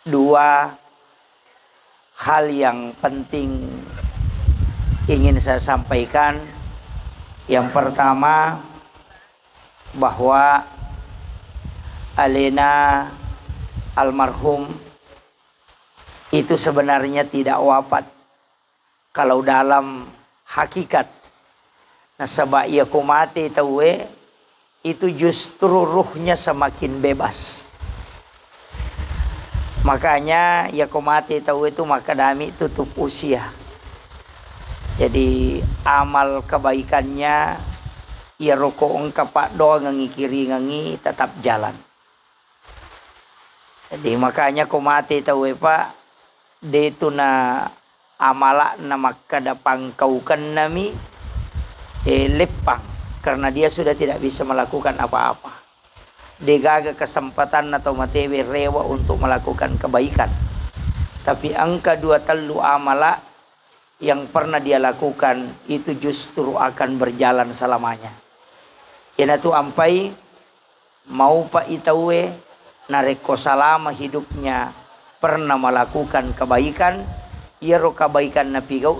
dua hal yang penting ingin saya sampaikan. Yang pertama, bahwa alena almarhum itu sebenarnya tidak wafat kalau dalam hakikat. Nasaba ia kumati tawe itu justru ruhnya semakin bebas. Makanya ya kumati tawe itu maka dami tutup usia. Jadi amal kebaikannya ya rokok engkapak doa ngangi kiri ngangi tetap jalan. Jadi makanya kumati tawe pak de na amala na makadapang kaukan nami lepang karena dia sudah tidak bisa melakukan apa-apa. Degaga kesempatan atau matewe rewa untuk melakukan kebaikan. Tapi angka dua telu amala yang pernah dia lakukan itu justru akan berjalan selamanya. Ina tu ampai mau pak itawe nareko salama hidupnya pernah melakukan kebaikan, iro kebaikan na pigau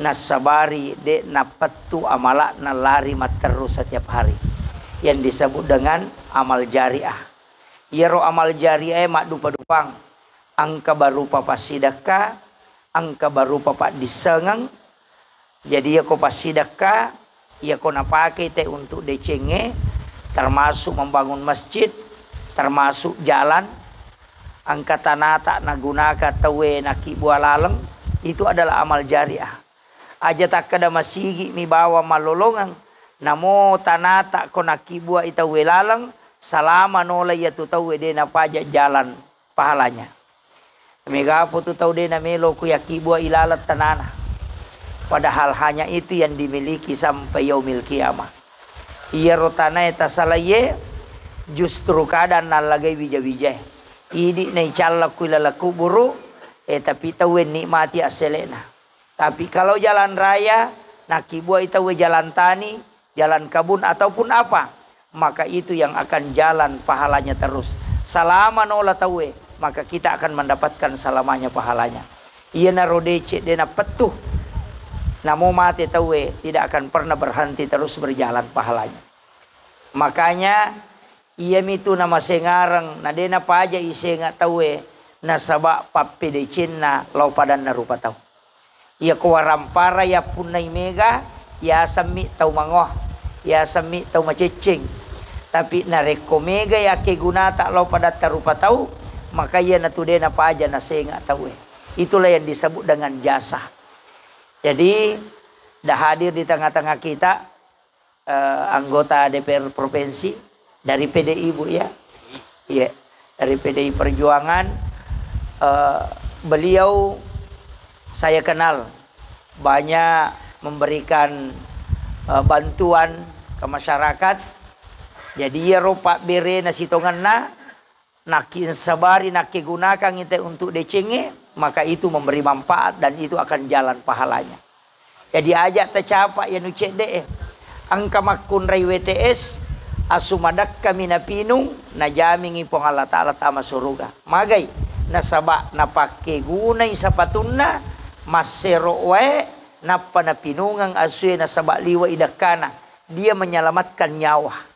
nasabari de napatu amala na lari terus setiap hari yang disebut dengan amal jariah. Iro amal jariah mak dupa-dupang angka baru papa sidaka, angka baru papa disengang. Jadi ya ko pasidaka ya ko napake te untuk decenge, termasuk membangun masjid, termasuk jalan. Angka tanata nagunaka tawe naki bualaleng itu adalah amal jariah. Aja tak kada masigi mi bawa malolongang namo tanata ko naki bua itawe laleng salama nola ya tu tawe de na pajak jalan pahalanya. Mega putu tau de na melo ku yaki bua ilalat tanana. Padahal hanya itu yang dimiliki sampai yaumil kiamah. Iya rotana eta salaye justru kadang nalagay bija-bija. Ini nai calak kulalaku buru, tapi tahu nikmati aselena. Tapi kalau jalan raya, nakibua itawe jalan tani, jalan kabun ataupun apa, maka itu yang akan jalan pahalanya terus. Salama nola tawe, maka kita akan mendapatkan salamanya pahalanya. Ia narodece dena petuh, namo mati tawe tidak akan pernah berhenti terus berjalan pahalanya. Makanya ia mitu nama sengarang na dena paja ise nga tawe na saba papidecin na lau padan na rupa tau. Ia kuwarampara ya punay mega ya sami tau mangoh ya sami tau macecing. Tapi na rekomega ya kegunata lau padan na rupa tau maka ia na tu dena paja na senga tawe. Itulah yang disebut dengan jasa. Jadi dah hadir di tengah-tengah kita anggota DPR provinsi dari PDI Bu ya, iya dari PDI Perjuangan. Beliau saya kenal banyak memberikan bantuan ke masyarakat. Jadi ya ropa bere nasitongan nakin sabari naki gunakan itu untuk decenge, maka itu memberi manfaat dan itu akan jalan pahalanya. Jadi ajak tercapai yang ucek de angka makun rai WTS asumadak kami na pinung na jaming ipong Allah Ta'ala tama suruga. Magay nasaba napake gunay sa patunna maserowe napa na pinungang aswe nasaba liwa idakana. Dia menyelamatkan nyawa.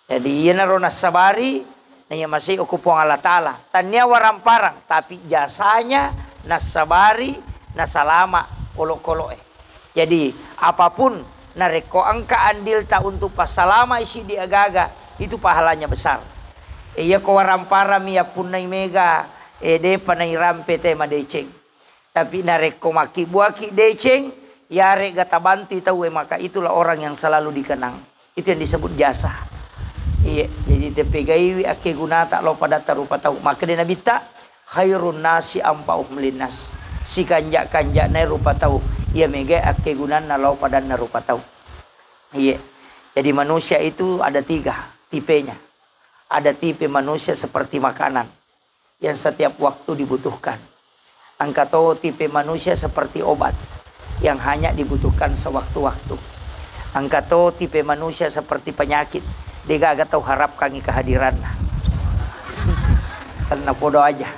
Jadi ia naro nasabari na iya masih ukupong Allah Ta'ala. Tanya waramparang tapi jasanya nasabari nasalama kolok-kolok. Jadi apapun nareko angka andil ta untuk pasalama isi di agaga itu pahalanya besar. Iya ko warampara miya punay mega de panay rampe tema deceng. Tapi nareko maki buaki deceng yare gata bantu tahu maka itulah orang yang selalu dikenang. Itu yang disebut jasa. Iya jadi tepegai ake gunata lo pada tarupa tahu maka de nabita khairun nasi ampauhum linnas. Si kanjak-kanjak na rupa tahu ia mega ake gunan nalau pada narupa tahu. Iya. Jadi manusia itu ada 3 tipenya. Ada tipe manusia seperti makanan yang setiap waktu dibutuhkan. Angkato tipe manusia seperti obat yang hanya dibutuhkan sewaktu-waktu. Angkato tipe manusia seperti penyakit. Dia gak tahu harap kangi kehadiran. karena podo aja.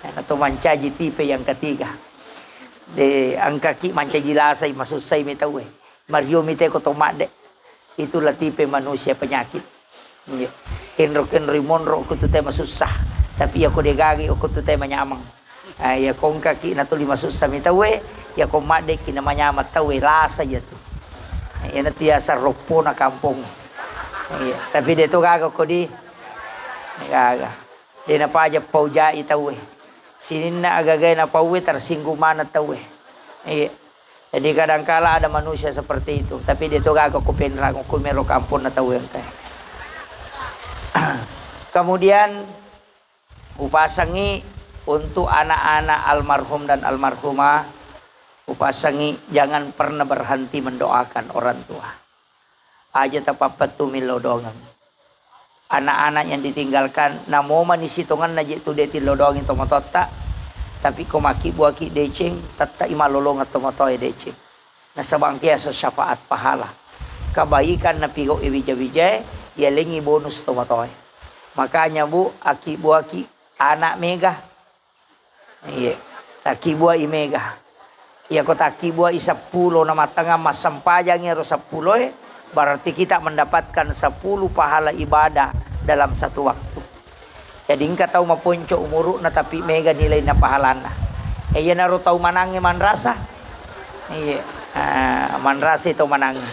Atau mancaji tipe yang ketiga. De angka ki mancaji lasai masuk saya mitawe. Mario mite ko tomade. Itulah tipe manusia penyakit. Kenro monro ko tu tema susah. Tapi ya ko degagi ko tu tema nyamang. Ya kong kaki na tu lima susah mitawe. Ya ko made ki namanya matawe lasa ya tu. Ya na tiasa ropo na kampung. Tapi dia tu gaga ko di. Gaga. Dia na pa aja pauja itawe. Sinin na agagay na pauwi tersinggung mana tawe. Jadi kadangkala ada manusia seperti itu. Tapi dia tu gaga ko penrang ko mero kampung na tawe kay. Kemudian upasangi untuk anak-anak almarhum dan almarhumah, upasangi jangan pernah berhenti mendoakan orang tua. Aja tapapat tumilo dongang. Anak-anak yang ditinggalkan namo manisitongan naji tu deti lodongin tomotota, tapi komaki buaki deceng tatta imalolong atau motoy deceng. Nasabangkia sa syafaat pahala. Kebaikan na pigo ibija-bija ya lengi bonus tomotoy. Makanya bu, aki buaki anak mega. Iya, taki buah imega. Ya ko taki buah isapulo na matanga masampajang ero 10 berarti kita mendapatkan 10 pahala ibadah dalam satu waktu. Jadi engkau tahu mapunco umuru na tapi mega nilai na pahalana. Iya naru tahu manangi manrasa. Iya, manrasa itu manangi.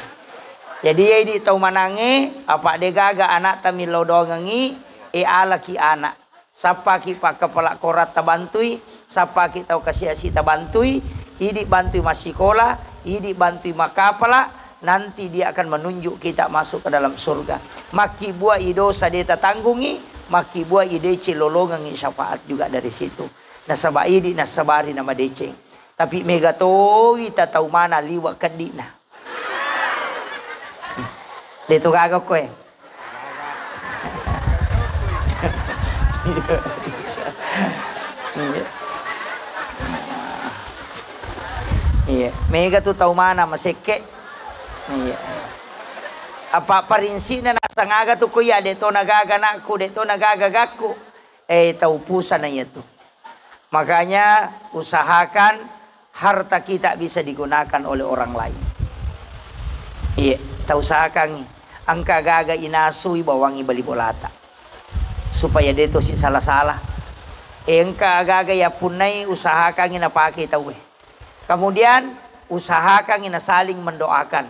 Jadi ya di tahu manangi apa degaga anak tamilo dongangi ala ki anak. Sapa ki pak kepala korat tabantui, sapa ki tahu kasih tabantui, idi bantui masikola, idi bantui makapala, nanti dia akan menunjuk kita masuk ke dalam surga. Maki buah idosa dia tanggungi, maki buah ide cilolongangi syafaat juga dari situ. Nasaba idi nasabari nama deceng. Tapi megatoi ta tahu mana liwa kadina. Detu kagak kowe. Iya, mega tu tahu mana maseke. Iya. Apa parinsi na nasangaga tu kuya deto nagaga naku deto nagaga gaku. Tahu pusa na itu. Makanya usahakan harta kita bisa digunakan oleh orang lain. Iya, tahu usahakan angka gaga inasui bawangi bali bolata. Supaya deto si salah-salah. Engka gaga ya punai usahakan ina pakai tahu. Kemudian usahakan ina saling mendoakan.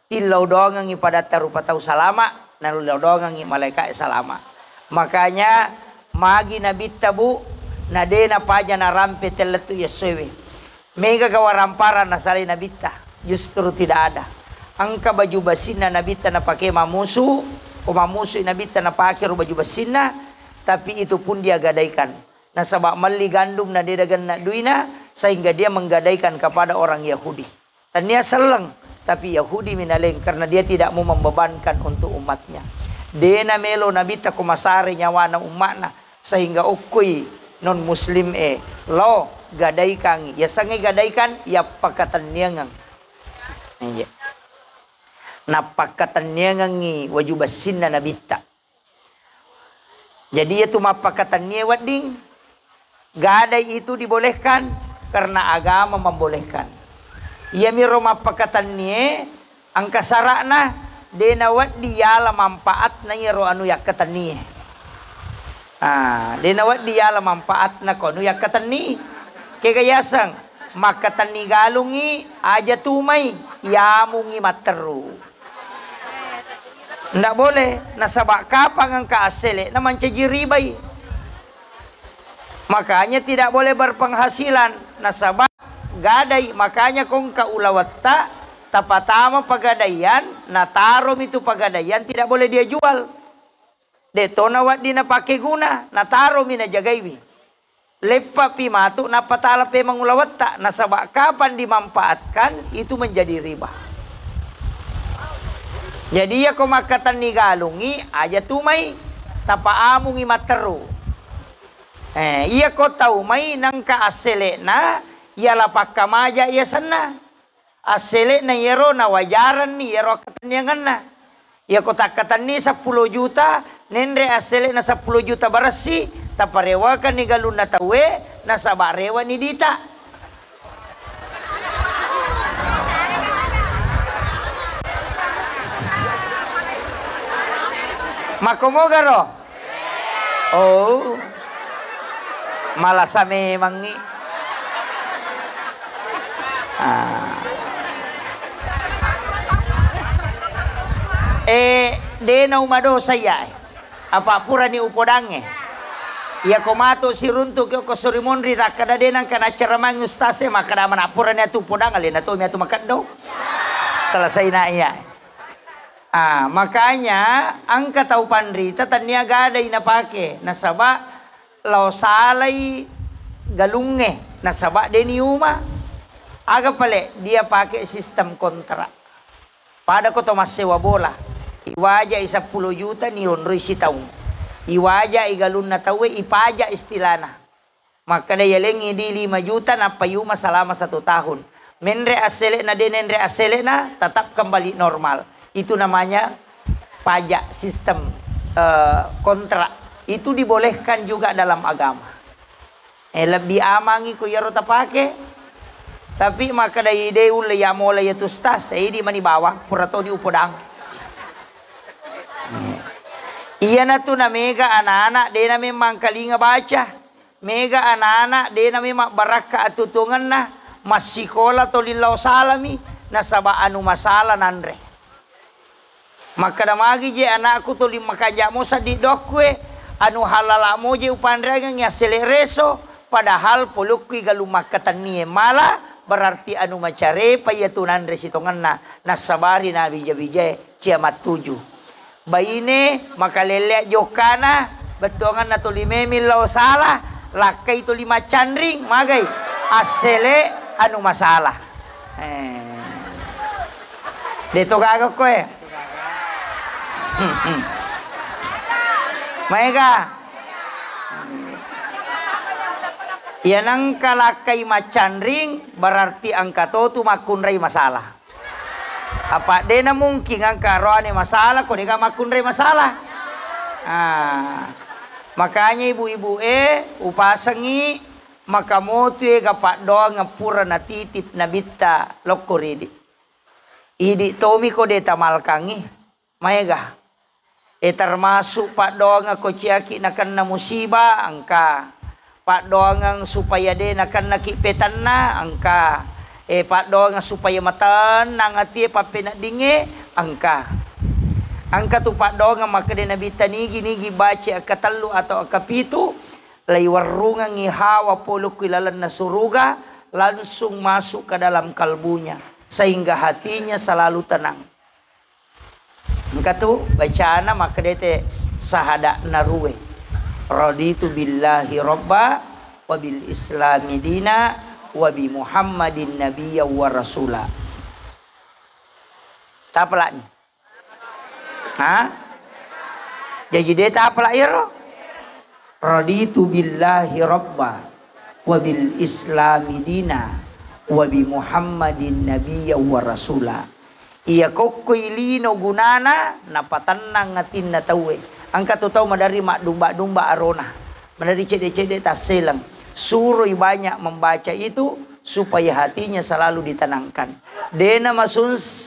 Tilau doangan pada tarupa tahu salama, nalulau doangan malaikat salama. Makanya magi nabi tabu nadena paja na rampe teletu yesewe. Mega gawarampara na sali nabita justru tidak ada. Angka baju basina nabita na pakai mamusu. Umamusu nabita na pakai baju basina, tapi itu pun dia gadaikan. Nasabak mali gandum na dedagan na duina sehingga dia menggadaikan kepada orang Yahudi. Dan dia seleng, tapi Yahudi minaleng karena dia tidak mau membebankan untuk umatnya. Dena melo nabita kumasari nyawa na umatna sehingga ukui non muslim lo gadaikan ya sange gadaikan ya pakatan niangang. Napakatan niangangi wajubasin na nabita. Jadi itu mapakatan niya wading. Gadai itu dibolehkan karena agama membolehkan. Ia miro mapakatan niya angka sarakna denawat dia la manfaat na iro anu yakatan niya. Denawat dia la manfaat na ko anu yakatan ni. Kegayasang makatan ni galungi aja tumay yamungi materu. Ndak boleh nasabak kapang ang kaasele naman ribay. Makanya tidak boleh berpenghasilan nasabak gadai. Makanya kung kaulawatta tapatama pagadaian natarom itu pagadaian tidak boleh dia jual. Deto nawat di napake guna natarom ina jagaiwi. Lepa pimatu napatala pe mangulawatta nasabak kapan dimanfaatkan itu menjadi riba. Jadi ya kumakatan ni galungi aja tumay tapaamungi materu. Iya ko tahu may nang kaasele na ya lapak kamaja ya sana. Asele na yero na wajaran ni yero katanyangan na. Ya ko takatan ni 10 juta nendre asele na 10 juta barasi taparewakan ni galun na tawe, nasabarewa ni dita. Makumogaro? Oh, malasa memang ni. De na umado saya. Apa pura ni upodange. Ia komato si runtuk yo ko surimonri rakada denang kana ceramang ustase makada manapura ni atu podang ali na to mi atu makado. Selesai na iya. Makanya angka tau pandri tatania gada ina pake nasaba lao salai galunge nasaba deni uma aga pale dia pakai sistem kontrak pada koto mas sewa bola iwaja 10 juta ni onroi si taung iwaja igalun na tawe ipaja istilana maka daya lengi di 5 juta na payuma selama 1 tahun menre asele na denenre asele na tetap kembali normal. Itu namanya pajak sistem kontrak. Itu dibolehkan juga dalam agama. Lebih amangi ku yaro tapake. Tapi maka dari deul ya mulai itu stas. Di mani bawah purato di upodang. Iya na tu na mega anak-anak de na memang kalinga baca. Mega anak-anak de na memang baraka atutungan na masikola to lillaw salami nasaba anu masala nanre. Maka damagi je anakku tu lima kajak mo sa didokwe anu halala mo je upandragang ya selereso padahal polukwi galumakatan niye mala berarti anu macare payatunan resitongan na nasabari na bija-bija ciamat 7 baine maka lele jokana betongan na tu 5 milaw salah lakai tu 5 candring magai asele anu masalah deto gagok ko Maega yan ang kalakay macandring berarti ang katoto makunray masalah apa de na mungkin ang karoan masalah kung di ka makunray masalah makanya ibu-ibu upasangi makamoto kapak doang ngapura na titip na bita lokoridi idi tomi ko de tamalkangi maega termasuk pak doang ako ciaki nakan na musibah angka pak doang supaya de nakan nakipetan na angka pak doang supaya matan nang ati papena dinge angka tu pak doang maka de nabita nigi baca akatallu atau akapitu lay warungang ihawa puluk kilalan na suruga langsung masuk ke dalam kalbunya sehingga hatinya selalu tenang. Maka tu bacaan maka dete sahada naruwe raditu billahi robba wa bil islami dina wa bi muhammadin nabiyya wa rasula tapala ni jadi deta apala iro raditu billahi robba wa bil islami dina wa bi muhammadin nabiyya wa rasula iya kokoy lino gunana napatanang ngatin na tawe ang katutaw madari dumba arona madari cede-cede taselang suruh banyak membaca itu supaya hatinya selalu ditenangkan dena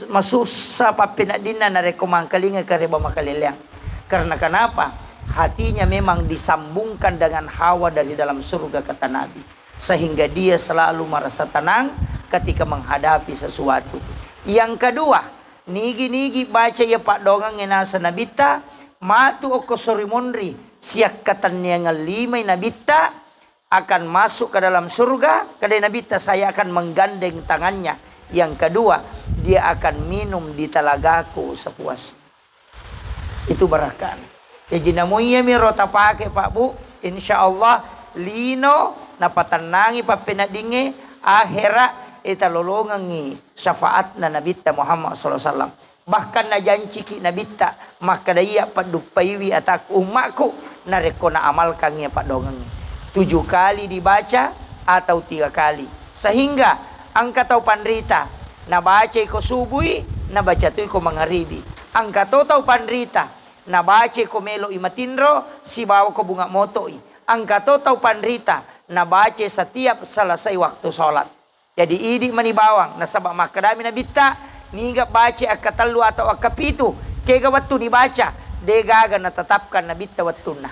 masusa papinadina na rekomang kalinga kareba makaliliang karena kenapa hatinya memang disambungkan dengan hawa dari dalam surga kata Nabi sehingga dia selalu merasa tenang ketika menghadapi sesuatu. Yang kedua, nigi baca ya pak dongang nasa nabita matu oko sorimonri siak katanya ngalimay nabita akan masuk ke dalam surga kadai nabita saya akan menggandeng tangannya. Yang kedua, dia akan minum di talagaku sepuasnya. Itu barakan. Ya jinamuya mi rota pake pak bu, insya Allah lino napatanangi papinadinge akhirat ita lolongangi syafaat na nabita Muhammad SAW. Bahkan na janji ki nabita maka daya padupaiwi atak umakku nareko na amal kangi pak dongang 7 kali dibaca atau 3 kali sehingga angka tau pandrita nabaca ko subuhi nabaca tu ko mangaribi angka tau pandrita nabaca ko melo imatindro si bawa ko bunga motoi angkato tau pandrita na baca setiap selesai waktu sholat. Jadi idi manibawang na sabak makadami na bitta niga baca akatalu atau akapitu kega waktu dibaca degaga na tetapkan na bitta wattuna.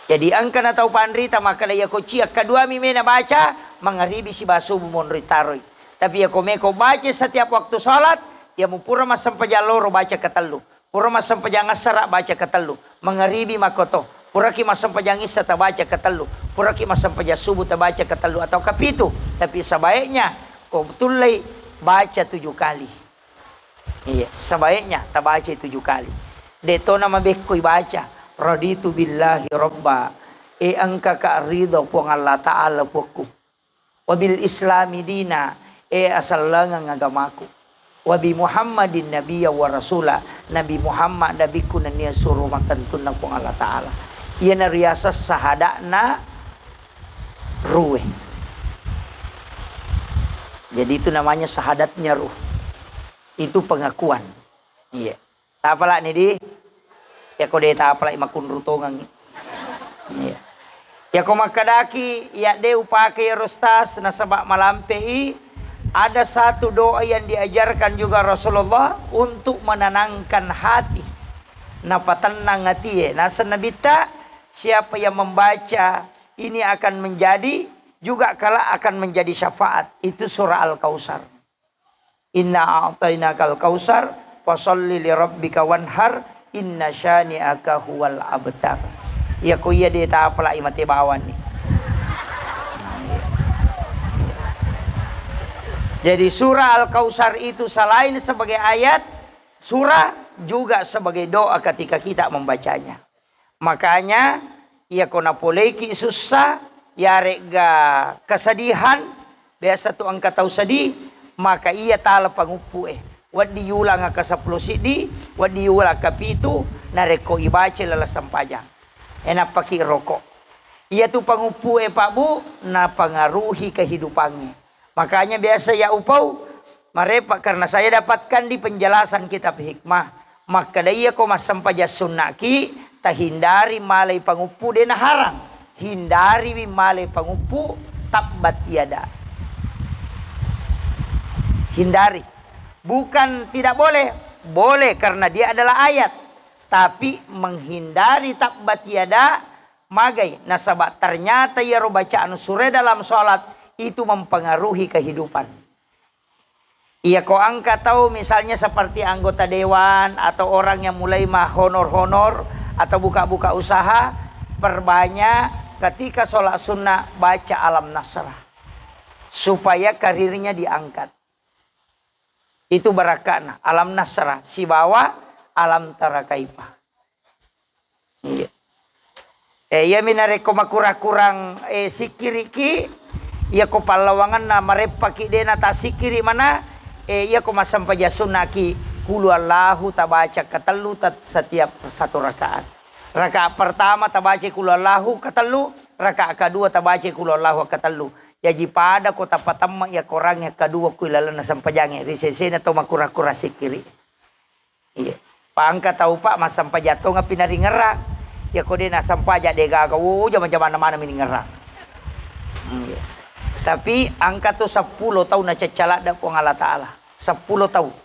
Jadi angka na tau pandrita maka ya koci akadua mime na baca mangaribi si basubu monritaroi. Tapi ya komeko baca setiap waktu sholat ya mupura masam pajaloro baca katalu. Pura masam pajang asara baca ketelu. Mengeribi makoto. Pura ki masam pajang isa ta baca ketelu. Pura ki masam pajang subuh ta baca ketelu atau kapitu. Tapi sebaiknya kau tulai baca 7 kali. Iya, sebaiknya ta baca 7 kali. Deto nama bekoi baca. Raditu billahi robba. Angka ka ridho puang Allah Ta'ala puku. Wabil islami dina. Asal langang agamaku. Wabi Muhammadin nabiyya wa rasula. Nabi Muhammad nabiku na niya suruh matantun na pong Allah Ta'ala. Iyan na riyasas sahada na ruh. Jadi itu namanya sahadatnya ruh. Itu pengakuan. Iya. Tapala ni di. Ya ko de tapala imakun rutongang. Iya. Ya ko makadaki ya de upake rostas na sabak malampei. Ada satu doa yang diajarkan juga Rasulullah untuk menenangkan hati. Napa tenang hati. Nasa nabita siapa yang membaca ini akan menjadi juga kala akan menjadi syafaat. Itu surah Al-Kautsar. Inna a'tainakal kautsar fasholli li rabbika wanhar inna syani'aka huwal abtar. Ya ko iya de ta pala imate bawan ni. Jadi surah Al-Kautsar itu selain sebagai ayat, surah juga sebagai doa ketika kita membacanya. Makanya, ya kona poleki susah, ya rega kesedihan, biasa tu angka tahu sedih, maka ia tala pangupu Wadi yulang ka 10 sidi, wadi yulang ka 7, nareko ibaca lala sampajang. Enak pakai rokok. Ia tu pangupu Pak Bu, na pengaruhi kehidupannya. Makanya biasa ya upau marepa karena saya dapatkan di penjelasan kitab hikmah. Maka daya ko masampaja sunnaki tahindari malay pangupu dena harang. Hindari malay pangupu tabbat yada. Hindari. Bukan tidak boleh. Boleh karena dia adalah ayat. Tapi menghindari tabbat yada magai. Nasabak ternyata ya bacaan surah dalam sholat itu mempengaruhi kehidupan. Iya kau angkat tahu misalnya seperti anggota dewan atau orang yang mulai mah honor-honor atau buka-buka usaha, perbanyak ketika sholat sunnah baca alam nasrah supaya karirnya diangkat. Itu barakana alam nasrah si bawah alam tarakaipa. Iya. Ya minareko makura-kurang sikiriki. Ia ko palawangan na marepaki dena tasikiri mana ia ko masampaja sunaki kulu Allahu tabaca katelu setiap satu rakaat. Rakaat pertama tabaca kulu Allahu katelu, rakaat kedua tabaca kulu Allahu katelu. Jadi pada kota patama ya korangnya kedua kuilala sampajange risesena to makura-kura sikiri. Iya. Pangka tahu Pak masampaja to nga pinari ngerak. Ya ko dena sampaja dega ka jaman-jaman mana mini ngerak. Iya. Tapi angka tu 10 tahun na cacala da puang Allah Ta'ala. 10 tahun.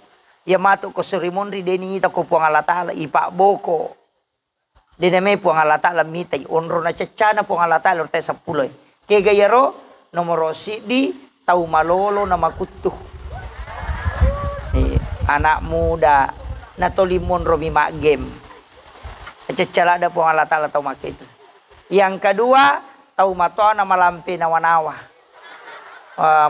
Ya matuk ko serimonri deni ita ko puang Allah Ta'ala. Ipak boko. Deneme puang Allah Ta'ala mitay. Onro na cacana puang Allah Ta'ala. Orte 10. Kega yaro. Nomoro sidi. Tau malolo na makutuh. Anak muda. Na tolimon romi mak game. Cacala da puang Allah Ta'ala tau mak itu. Yang kedua. Tau matoa na malampi na wanawa.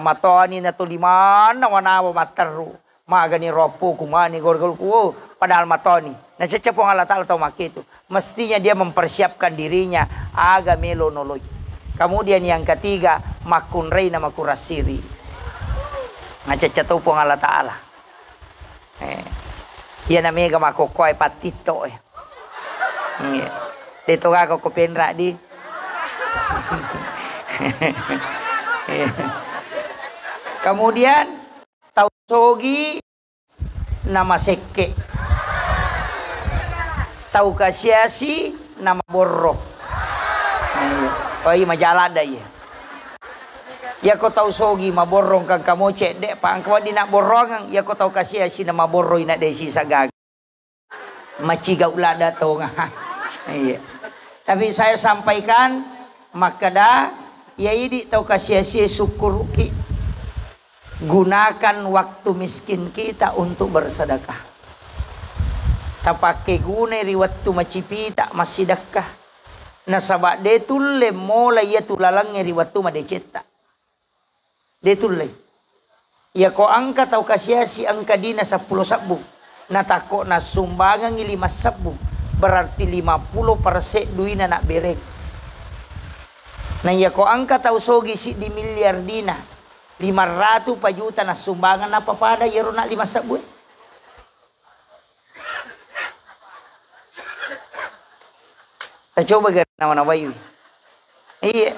Matoni na tuliman na wanawa mataru magani ropo kumani gorgol ku padahal matoni na cecep ang Allah Ta'ala tau makitu mestinya dia mempersiapkan dirinya aga melo noloy. Kemudian yang ketiga makunrei na makurasiri na cecep po ang Allah Ta'ala yan na mega makokoy patito dito ga ko penra di Kemudian tausogi nama seke, tau kasiasi nama borok. Oh iya majalah dah ya. Ya kau tahu sogi maborong kang kamu cek dek pang kau di nak borong ya kau tahu kasih si nama boroi nak desi sagag. Maciga ulada tahu ngah. Iya. Tapi saya sampaikan maka dah ya ini tahu kasih si syukur ki. Gunakan waktu miskin kita untuk bersedekah. Tak pakai guna waktu macipita masih sedekah. Nasabak de tulle mulai ya tulalang ngeri waktu made cetak. De tulle. Ya ko angka tau kasih si angka dina 10 sabu. Na tako na sumbangan 5 sabu. Berarti 50% duina nak berek. Nah ya ko angka tau sogi si di miliar dina. 500 juta na sumbangan apa pada ya nak 5 sabu. Coba ke nama bayu. Iya.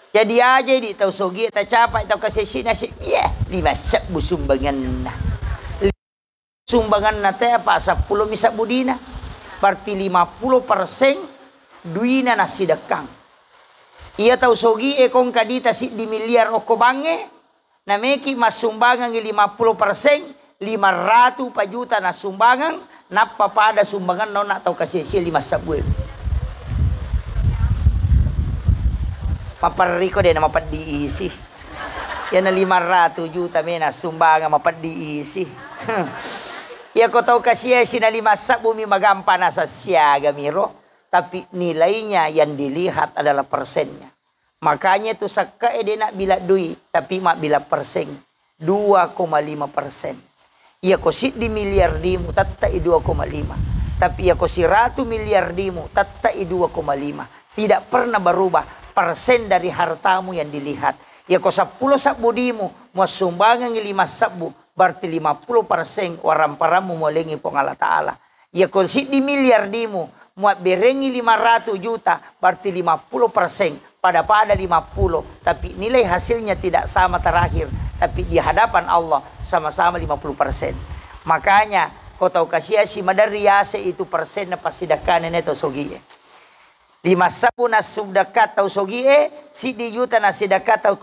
Jadi aja di tahu sogi tak capai tahu kasih si nasi. Iya, 5 sabu sumbangan. Sumbangan nate apa 10 misak budina. Berarti 50% duina nasi dekang. Iya tahu sogi kong kadita si di miliar oko bange. Nameki mas sumbangan 50%, 500 juta na sumbangan. Napa pada sumbangan nona tahu kasih si 5 sabu. Papariko deh nama diisi. Ya na 500 juta mena sumbangan mapat diisi. Ya kau tahu kasih si na 5 sabu mi magampan asa siaga miro. Tapi nilainya yang dilihat adalah persennya. Makanya itu sakka dia nak bila duit. Tapi mak bila persen. 2,5%. Ya kau si di miliar dimu tatai 2,5. Tapi ya kau si 100 miliar dimu tatai 2,5. Tidak pernah berubah. Persen dari hartamu yang dilihat. Ya kau 10 sabu dimu. Mau sumbangan 5 sabu. Berarti 50% orang paramu molengi pong Allah Ta'ala. Ya kau si di miliar dimu. Mau berengi 500 juta. Berarti 50%. Pada 50. Tapi nilai hasilnya tidak sama terakhir. Tapi di hadapan Allah sama-sama 50%. Makanya kau tahu kasih si madariase itu persen na pasidakanan itu sogi. 5 sabu na subdakat tau sogi si di juta na sidakat tau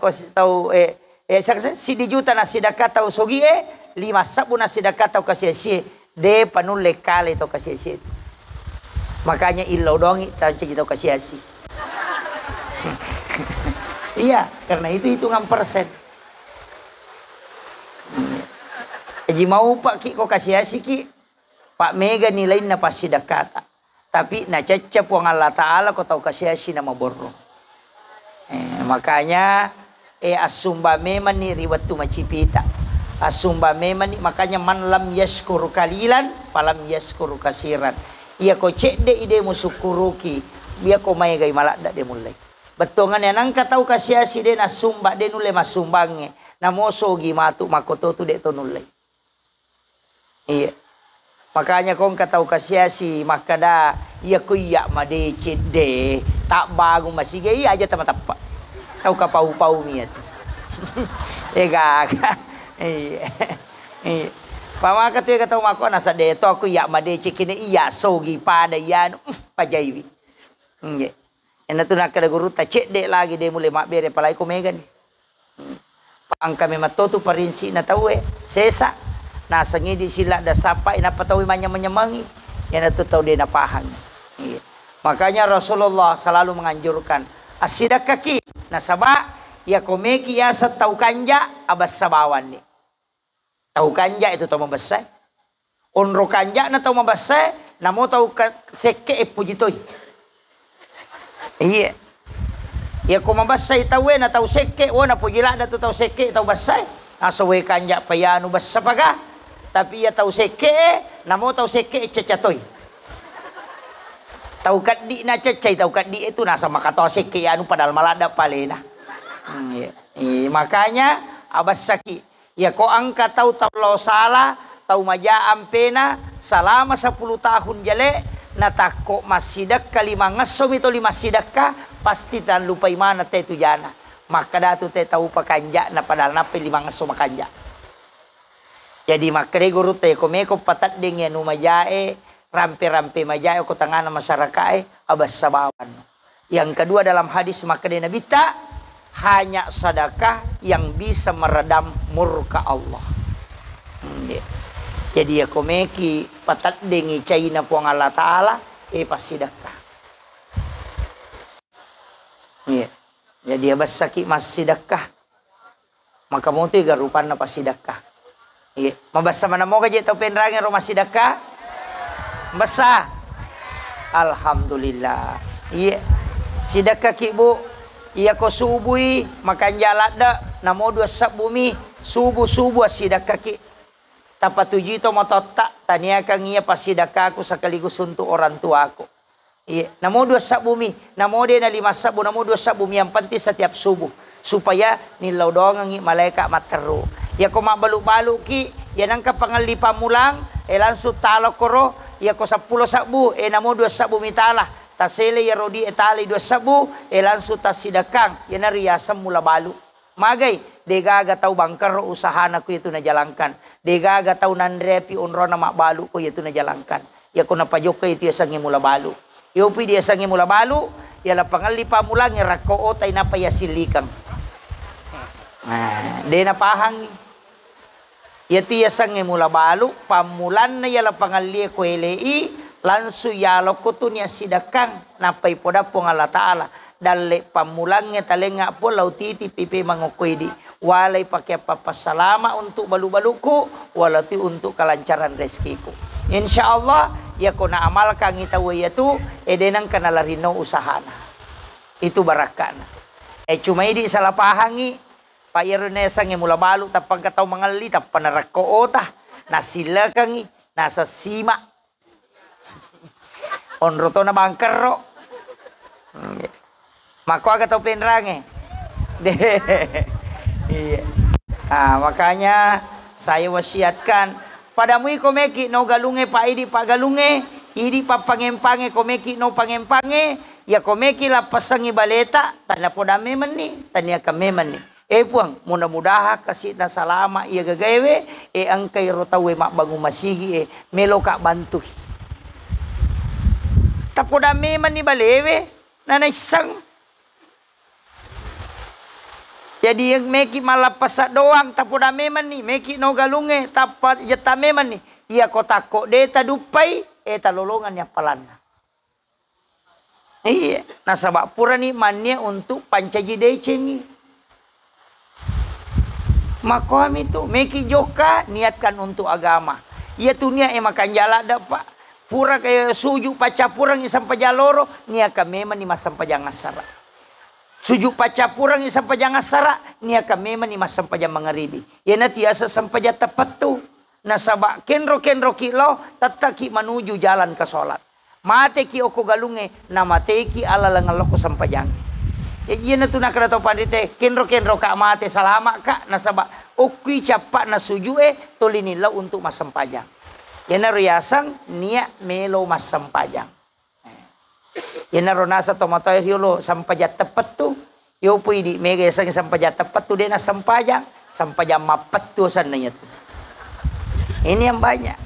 si di juta na sidakat tau sogi 5 sabu na sidakat tau kasih si de panule kale tau kasih si. Makanya ilau dongi tau tau kasih si. Iya, karena itu hitungan persen. Jadi mau pak ki kau kasih si ki Pak Mega nilai na pasidakata. Tapi na cecep wang Allah Ta'ala kau tahu kasih si nama borong. Makanya asumba memang ni riwat tu macipita. Asumba memang ni makanya man lam yashkuru kalilan falam yashkuru kasiran. Ia kau cek de ide musukuruki. Biar kau mai gai malak dak de mulai. Betongan yang nangka tahu kasih si de na sumba de nule masumbange. Na mosogi matu makoto tu de to nule. Iya. Makanya kong kataw kasih si makada iya kuya madecid de tak bago masige iya aja tamatapa. Tahu ka pau-pau niya. Gaga. Iya. Pamaka tu kataw mako nasa deto aku ya madecid kini iya sogi pada yan pajaywi. Nge. Ena tu nakada guru ta cek de lagi de mulai mak bere palai ko megan. Pang kami matoto parinsi na tawe sesa. Nah sengidi sila ada sapa ina patawi manya menyemangi yang itu tahu dia napahang. Iya. Makanya Rasulullah selalu menganjurkan asidakaki nasaba ya komeki ya setau kanja abas sabawan ni. Tahu kanja itu tahu membesar. Onro kanja na tahu membesar namo tahu seke pujitoy. Iya. Ya ko membesar tahu na tahu seke na pujila na tahu seke tahu besar. Asawe kanja payano basa paga. Tapi ia tahu seke, namo tahu seke cecatoy. Tahu kaddi na cecay, tahu kaddi itu nasa makatawa seke anu padahal malada palena. Makanya abas saki. Ya ko angka tahu lo salah, tahu majaam pena selama 10 tahun jale natako masidak kalima ngasom itu 5 sidakka pasti tan lupa imana te tu jana. Maka datu te tahu pakanja na padahal nape 5 ngasom makanja. Jadi makre guru te komeko patat dengan umajae rampe-rampe majae ko tangana masyarakat abas sabawan. Yang kedua dalam hadis maka dia Nabi tak hanya sedekah yang bisa meredam murka Allah. Jadi ya komeki patat dengi China puang Allah Ta'ala pasti sedekah. Jadi ya basaki mas sedekah. Maka mau tiga rupanya pas sedekah. Mabasa mana mau kaje tau penrangi rumah sedekah? Basa. Alhamdulillah. Sedekah ki bu. Iya ko subui makan jalada namo dua sab bumi subuh sedekah ki. Tapa tujuh itu mototak tania kang iya pas sedekah aku sekaligus untuk orang tua aku. Namo dua sab bumi, namo dia na 5 sabu, namo 2 sab bumi yang penting setiap subuh supaya nilau doang ngi malaikat materu. Ya ko mabaluk-baluk ki, ya nang kapangali pamulang, langsung talo koro, ya ko 10 sabu, namo 2 sabu mitala. Tasele ya rodi etali 2 sabu, langsung tasidakang, ya na riasam mula balu. Magay, degaga tau bangker usaha na ko itu na jalankan. Degaga tau nandrepi unro na makbalu ko itu na jalankan. Ya ko napajok itu ya sangi mula balu. Yopi dia sangi mula balu, ya lapangali pamulang ya rako otay na payasilikang. Dia na pahang. Ya tiya sangi mula balu, pamulan na ya lapangali ko elei, lansu yalo ko tu niya sidakang, napay poda po ng Allah Ta'ala. Dali pamulangnya talenga po lautiti pipi mangukwidi. Walay pakai papasalama untuk balu-baluku, walati untuk kelancaran rezekiku. Insya Allah, ya ko na amal kang itaway itu, edenang kanalarino usahana. Itu barakana. Cuma hindi salah pahangi, pa ironesa ngi mula balu, tapang kataw mangali, tapang narako ota, nasila kangi, nasa sima. Onro to na bangkero. Mako agak tau penrange. Iya. Makanya saya wasiatkan padamu komeki no galunge pa idi pa galunge, idi pa pangempange komeki no pangempange, ya komeki la pasangi baleta, tanya poda meman ni, tanya ka meman ni. Puang, mudah-mudahan kasih na salama iya gagawe, angkay rotawe mak bangu masigi, melo ka bantu. Tapoda meman ni balewe, nanay sang. Jadi yang meki malah pasak doang tapoda meman ni, meki no galunge tapat jeta meman ni. Iya kotako deta dupai, talolongan ya palana. Iya, nasabak pura ni mania untuk pancaji decengi. Makoami tu meki joka niatkan untuk agama. Iya tu niat makan jala dapat. Pura kayak suju paca purang sampai jaloro niat meman ni mas sampai jangan sarak. Sujuk paca purang sampai jangan sarak niat meman ni mas sampai jangan mengeribi. Ya nanti asa sampai jatuh tepat tu. Nasabak kenro kilo tataki menuju jalan ke solat. Mate ki oko galunge nama teki ala langaloko sampai jangan. Ya na tu nak kena tahu pandite kenro ka mate salama ka nasabak okui capak na sujue tolinila untuk mas sampajang. Ya na riasang niat melo mas sampajang. Ya na ronasa tomatoy hiolo sampajat tepat tu. Yo pwede mega sang sampajat tepat tu dia na sampajang mapet tu sananya tu. Ini yang banyak.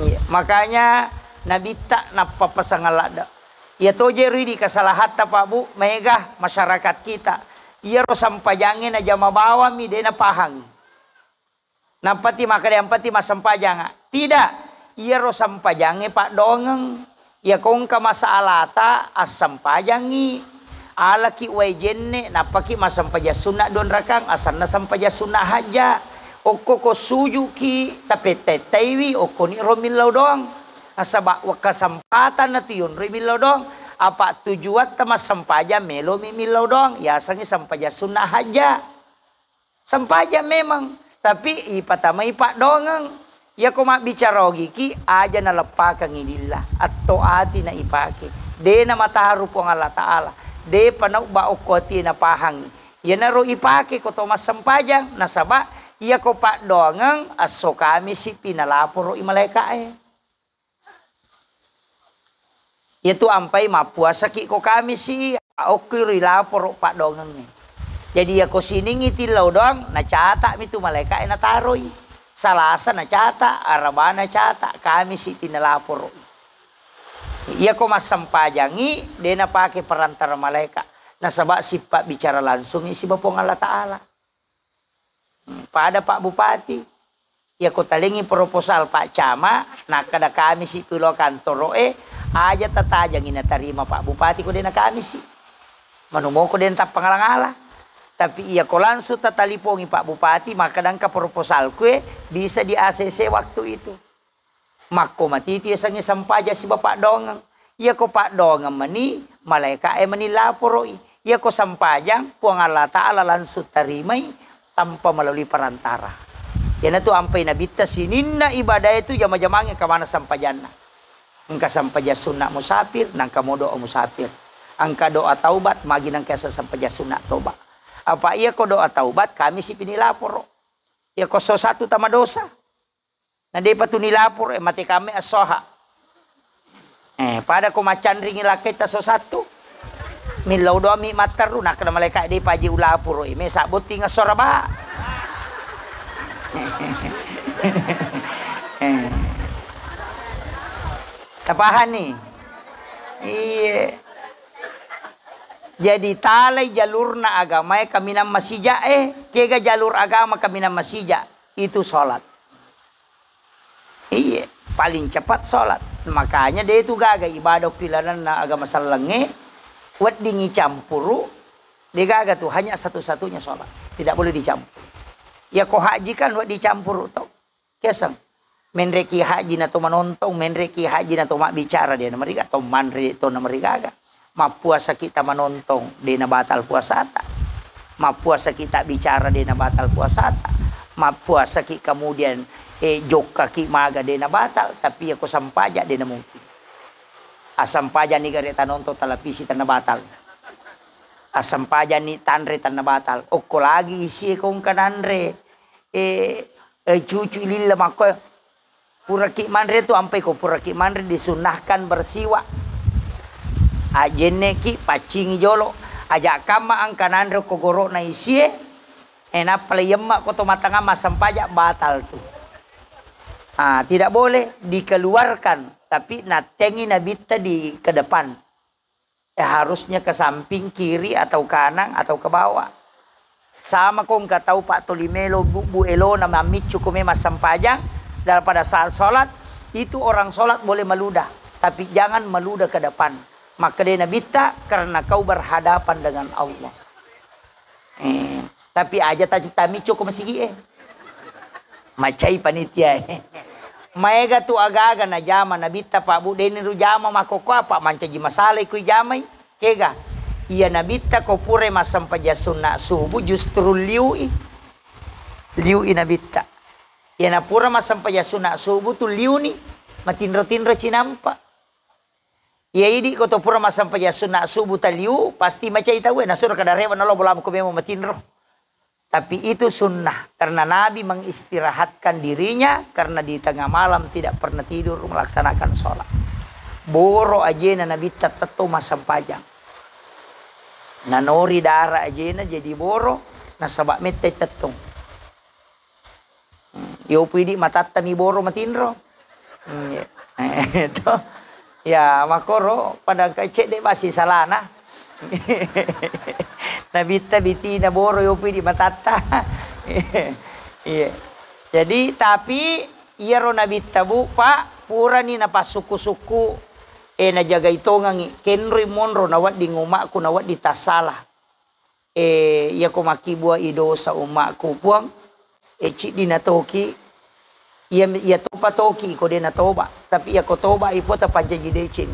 Ya, makanya Nabi tak napa pasangalada. Ya toje ridi kesalahan Pak Bu mega masyarakat kita. Iya ro sampajangin aja mabawa mi dena pahang. Nampati maka yang pati masampajang. Tidak. Iya ro sampajange Pak dongeng. Ya kong ka masalata asampajangi. Ala ki wajenne napaki masampaja sunat don rakang asan na sampaja sunat haja. Oko ko suju ki tapi tetaiwi oko ni romilau doang. Asaba wakasempatan na tiyon rimilau dong. Apa tujuan temas sampaja melo mimilau dong. Ya sangi sampaja sunnah haja. Sampaja memang. Tapi ipatama ipak dongang. Ya koma bicara giki aja na lepakang inilah. Atau ati na ipake. De na mataharu po Allah Ta'ala. De panau ba okoti na pahang. Ya na ro ipake ko tomas sampajang. Nasaba iya ko pak dongang. Aso kami si pinalaporo imaleka Itu ampai mapuasa ki ko kami si okiri lapor pak dongeng. Jadi ya ko sining itilaw doang na cata mitu malaikat na taroy. Salasa na cata, arabana cata, kami si pinalapor. Ia ko masampajangi, dia na pakai perantara malaikat. Nah sebab sifat bicara langsung isi Bapong Allah Ta'ala. Pada Pak Bupati, ia ko talingi proposal Pak Cama, nah kada kami si pilo kantor aja tatajang ina tarima Pak Bupati ko dia na kami si. Manumo ko dia tak pangalang-alang. Tapi ia ko langsung tatalipongi Pak Bupati, maka dangka proposal kue bisa di ACC waktu itu. Mako matiti sang sampaja si Bapak Dongang. Ia ko Pak Dongang mani malaikat mani lapor. Ia ko sampajang puang Allah Ta'ala langsung tarimai tanpa melalui perantara. Yan tu ampai nabita sininna ibadah itu jama-jamangnya ke mana sampajanna. Engka sampaja sunat musafir, nangka modo musafir. Angka doa taubat magi nangka sampaja sunat tobat. Apa ia ko doa taubat kami si pinilapor. Ia ko so satu tama dosa. Nah dia patu nilapor mati kami asoha. Pada ko macan ringi lakit so satu. Milau doa mi mataru nak kena malaikat dia paji ulapor me sabot tinga soraba. Tapahan nih. Iya. Jadi talay jalur na agama kami nam masija kega jalur agama kami nam masija itu sholat. Iya, paling cepat sholat. Makanya dia itu gagal ibadah pilaran na agama salenge, buat dingi campuru, dia gagal tuh hanya satu-satunya sholat, tidak boleh dicampur. Ya kok haji kan buat dicampur tuh, kesang. Menreki haji na to manontong, menreki haji na to mak bicara dia namanya atau manre itu namanya gagal. Ma puasa kita manontong, dia na batal puasa ta. Ma puasa kita bicara dia na batal puasa ta. Ma puasa kita kemudian jok kaki maga dia na batal, tapi aku sampaja dia na mungkin. Asam paja ni gareta nonton televisi tanah batal. Asam paja ni tanre tanah batal. Oko lagi isi kong kananre. Cucu lila mako. Pura ki manre tu ampai ko pura ki manre disunahkan bersiwa. Ajene ki pacing jolo. Aja kama ang kananre ko goro na isi. Enak pelayemma ko tomatanga masam paja batal tu. Tidak boleh dikeluarkan. Tapi natengi nabita di ke depan. Harusnya ke samping kiri atau kanan atau ke bawah. Sama kong tahu Pak Tolimelo Bu Elo nama micu kome masam pajang. Daripada saat sholat itu orang sholat boleh meludah. Tapi jangan meludah ke depan. Maka dia nabita karena kau berhadapan dengan Allah. Tapi aja tak micu kome sigi macai panitia Maega tu aga-aga na jama na bita Pak Bu deni ru jama makoko apa mancaji masalay kuy jamay kega iya na bita ko pure masam pajasuna subuh justru liui na bita iya na pura masam pajasuna subuh tu liu ni matinro-tinro cinampa iya idi ko to pura masam pajasuna subuh ta liu pasti macai tahu na sur kadarewa na lo bolam ko memo matinro. Tapi itu sunnah karena Nabi mengistirahatkan dirinya karena di tengah malam tidak pernah tidur melaksanakan sholat. Boro ajena Nabi tetetu masam pajang. Nanori darah ajena jadi boro nasabak mete tetung. Yo pidi matatami boro matinro. Itu ya makoro pada kecek dek basi salana. Nabita biti na boro yopi di matata. Iya. Jadi tapi iya ro nabita bu Pak pura ni na pasuku-suku na jaga itongang kenro monro nawat di ngumakku nawat di tasala. Iya ko makibua ido sa umakku puang cik di natoki iya topa toki ko di natoba tapi iya ko toba ipo ta panjaji decin.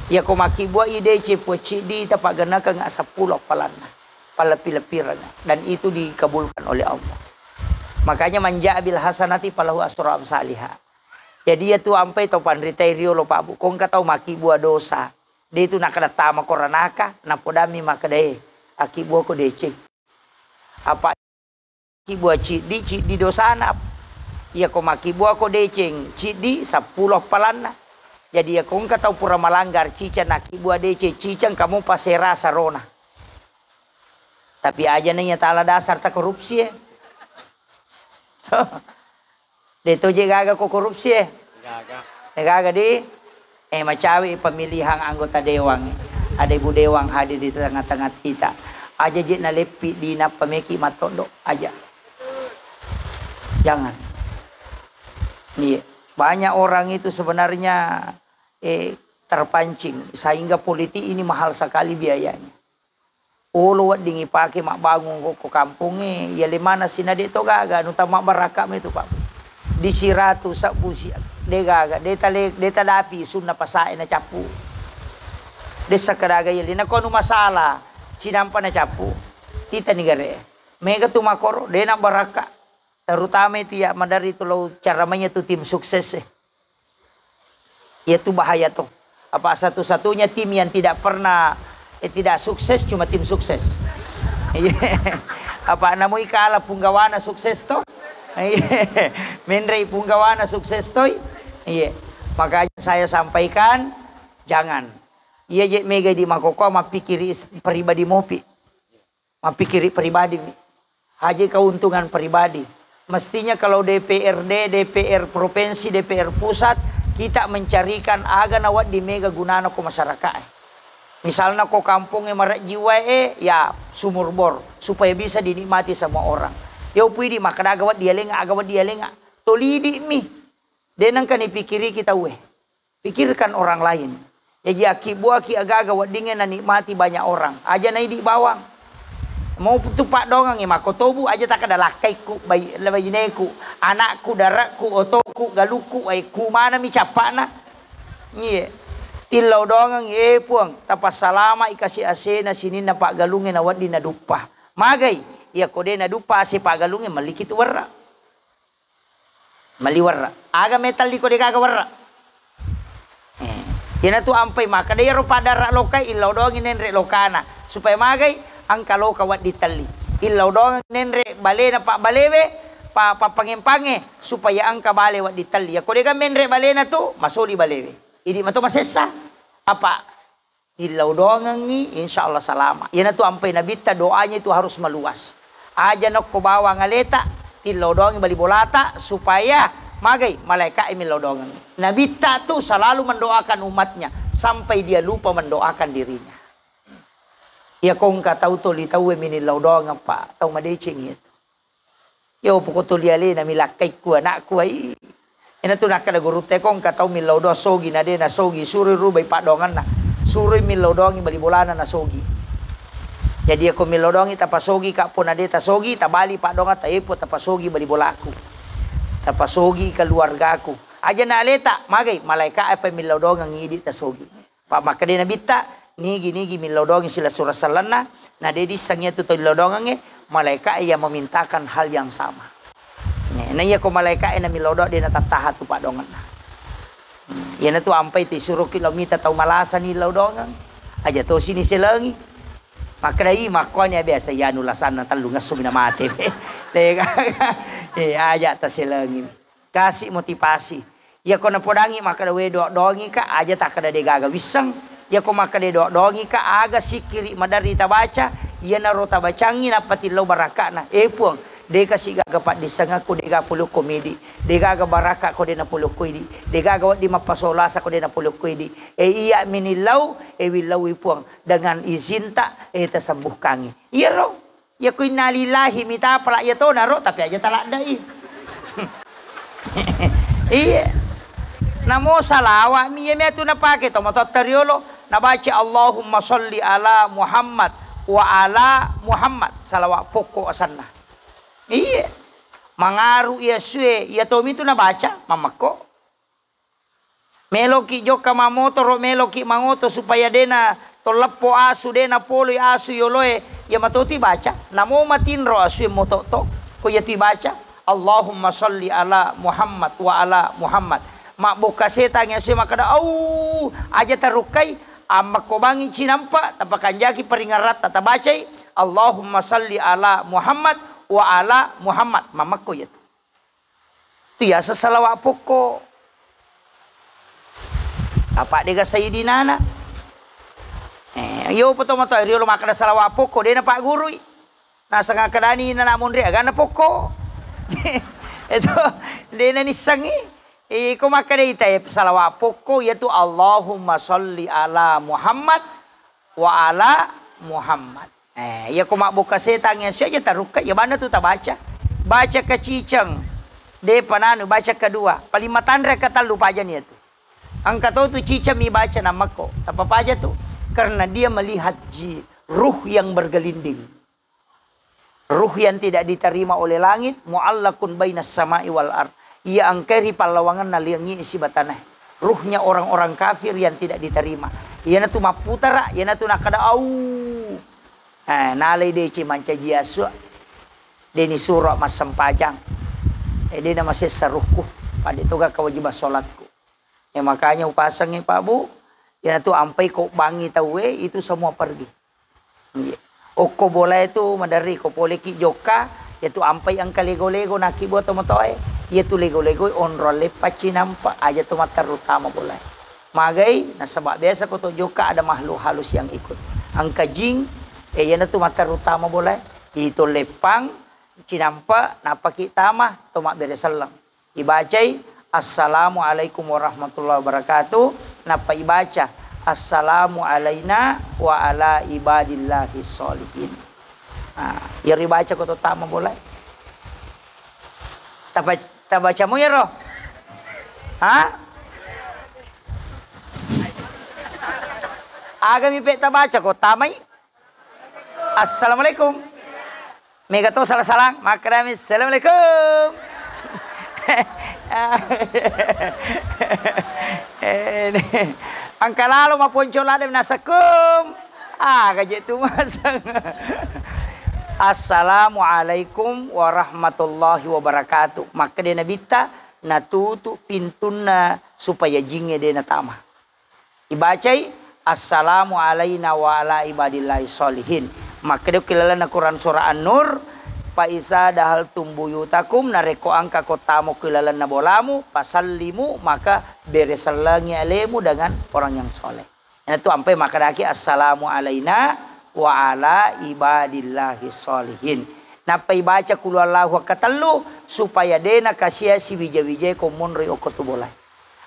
Ya ko makibua ide cepo cidi tapak ganaka nga 10 palana palapi-lapiran dan itu dikabulkan oleh Allah. Makanya manja bil hasanati palahu asra amsalihah. Jadi ya tu ampai to panritai rio lo Pak Bu kong katau makibua dosa. Dia itu nak tama koranaka na podami makade akibua ko decek. Apa kibua cidi dosana. Ya ko makibua ko deceng cidi 10 palana. Jadi ya kung katau pura malanggar cica nak ibu adece cicang kamu pasera sarona. Tapi aja nanya tala dasar tak korupsi Deto je gaga ko korupsi Gaga di Macawi pemilihan anggota dewan. Ada ibu dewan hadir di tengah-tengah kita. Aja je na lepi di na pemeki matondo aja. Jangan. Nih, banyak orang itu sebenarnya terpancing sehingga politik ini mahal sekali biayanya. Ulu dingi pakai mak bangun ko kampungnya ya limana sinade to gaga nu tamak barakam itu Pak. Di siratu sak busi de gaga de talapi sunna pasae na capu. De sakadaga yeli na kono masalah sinampa na capu. Tita nigare. Mega tu makoro de na baraka. Terutama itu ya madari itu lo cara mainnya tuh tim sukses ya tuh bahaya tuh. Apa satu-satunya tim yang tidak pernah tidak sukses cuma tim sukses. Apa namui kala punggawana sukses toh? Menrei punggawana sukses toh? Iya. Makanya saya sampaikan jangan. Iya je mega di makoko mapikiri pribadi mopi. Mapikiri pribadi. Haji keuntungan pribadi. Mestinya kalau DPRD, DPR provinsi, DPR pusat kita mencarikan aga nawat di mega gunana ko masyarakat. Misalnya kok kampungnya marak jiwa ya sumur bor supaya bisa dinikmati semua orang. Ya pudi maka agawat dia lenga. Tolidi mi. Denang kan dipikiri kita pikirkan orang lain. Ya jaki buaki agawat dingin nikmati banyak orang. Aja nai di bawang. Mau tupak dongang ya mako tobu aja tak ada lakaiku bayineku, anakku, darakku, otoku, galuku, ku mana mi capana. Iya. Tilau dongang puang tapas salama ikasi asena sini na pak galungin awat di nadupa magay iya kode nadupa si pak galungin malikit warra maliwarra aga metal di kode kaga warra yana tu ampai maka dia rupa darah lokai ilau dongin nenre lokana supaya magay ang kaloka wat di tali ilau dongin nenre balena pak balewe pa pangempange supaya ang kabale wat di tali ya kode ka menre balena tu masuli balewe. Ini matu masesa apa ilau dongang ni insya Allah salama. Yan tu ampai nabita doanya itu harus meluas. Aja nok ko bawa ngaleta ilau dongang bali bolata supaya magai malaikat ilau dongang. Nabita tu selalu mendoakan umatnya sampai dia lupa mendoakan dirinya. Ya kong katau to litawe minilau dongang pa tau madecing itu. Yo pokok liale na milakai ku anakku ai. Ina tu nak ada guru tekong katau milau do sogi na de na sogi suri rubai pak dongan na suri milau dongi bali bolana na sogi. Jadi aku milau dongi tapa sogi kak pun ade ta sogi ta bali pak dongan ta epo tapa sogi bali bolaku. Tapa sogi keluargaku. Aja na aleta magai malaikat apa milau dongang ngidi ta sogi. Pak makade na bita nigi milau dongi sila surah salana na dedi sangnya tu milau dongange malaikat yang memintakan hal yang sama. Nah iya ko malaikat na milodok dia na tatahat tu pak dongan. Yan na tu ampai ti suruh kilomita tau malasa ni laudongan. Aja to sini selangi. Makrai makonya biasa ya nulasan na talungas sumina mate. Aja ta selangi. Kasih motivasi. Ya ko na podangi makadawe dongi ka aja tak kada de gaga wisang. Ya ko makade dongi ka aga sikiri madari tabaca. Ya na rota bacangi na patilaw baraka na. Puang. Deka si gagapat di sangaku dega puluh komedi dega gabaraka ko de na puluh koidi dega gawat di mapasolasa ko de na puluh koidi iya minilaw wilaw puang dengan izin tak tasambuh kangi iya ro ya ko inalillahi mita pala ya to naro tapi aja talak dai iya namo salawa mi ya tu na pake to motot teriolo na baca Allahumma sholli ala Muhammad wa ala Muhammad salawat pokok asanna. Iya, mangaru iya suwe, iya tomi itu na baca, mamako. Meloki joka mamoto ro meloki mangoto supaya dena tolapo asu dena polo asu yoloe, ya matoti baca. Namo matin ro asu mototo, ko ya ti baca. Allahumma sholli ala Muhammad wa ala Muhammad. Mak boka setang ya suwe makada au aja tarukai amak ko bangin cinampa tapakan jaki peringarat tata bacai. Allahumma sholli ala Muhammad wa ala Muhammad mamako ya tu ya salawat pokok apa dega sayidina na yo potong mata rio lo makada salawat pokok dia na pak guru na sanga kadani na namun ria gana pokok itu dia na nisangi Iko makadita salawat pokok yaitu Allahumma sholli ala Muhammad wa ala Muhammad. Ya kuma buka setangnya saja taruka ya mana tu tak baca. Baca ke cicang. De pananu baca kedua. Palimatan kata lupa aja nih tu. Angka tahu tu cicang mi baca nama ko. Tak apa aja tu. Karena dia melihat ruh yang bergelinding. Ruh yang tidak diterima oleh langit. Mu'allakun bainas sama'i wal ard. Ia angkeri palawangan naliangi isi batanah. Ruhnya orang-orang kafir yang tidak diterima. Ia natu maputara, ia natu nakada au. Nalai deci manca jiasu. Deni surah mas sempajang. Dia masih seruhku. Pada toga kewajiban solatku. Makanya upasangnya Pak Bu. Ia natu ampai kau bangi tahu itu semua pergi. Oko boleh itu madari ko boleh ki joka. Yaitu ampai angka lego-lego naki buat tomotoe. Yaitu lego-lego onrole paci nampak aja tomat terutama boleh. Magai, nah sebab biasa ko to joka ada makhluk halus yang ikut. Angka jing, yana tu mata terutama boleh. Itu lepang, cinampa, napa kita mah tomat beresalam. Ibacai, assalamualaikum warahmatullahi wabarakatuh. Napa ibaca, assalamu alaina wa ala ibadillahi sholihin. Ya dibaca kau tama boleh. Tak baca mu ya roh? Agami pe tak baca kau tamai. Assalamualaikum. Mega to salah-salah. Makadami assalamualaikum. Angka lalu maponcol ada nasakum. Gaje tu masang. Assalamualaikum warahmatullahi wabarakatuh. Maka dia nabita natutu pintuna supaya jingnya dia natama. Ibacai assalamu alaina wa ala ibadillahi sholihin. Maka dia kilala na Quran surah An-Nur. Pa isa dahal tumbuyutakum nareko angka kotamu kilala na bolamu pasallimu maka beresalangi alemu dengan orang yang soleh. Itu sampai maka daki assalamu alaina wa ala ibadillahi sholihin. Napa ibaca kulu Allahu katalu supaya dena kasia si wija-wija komunri okotu boleh.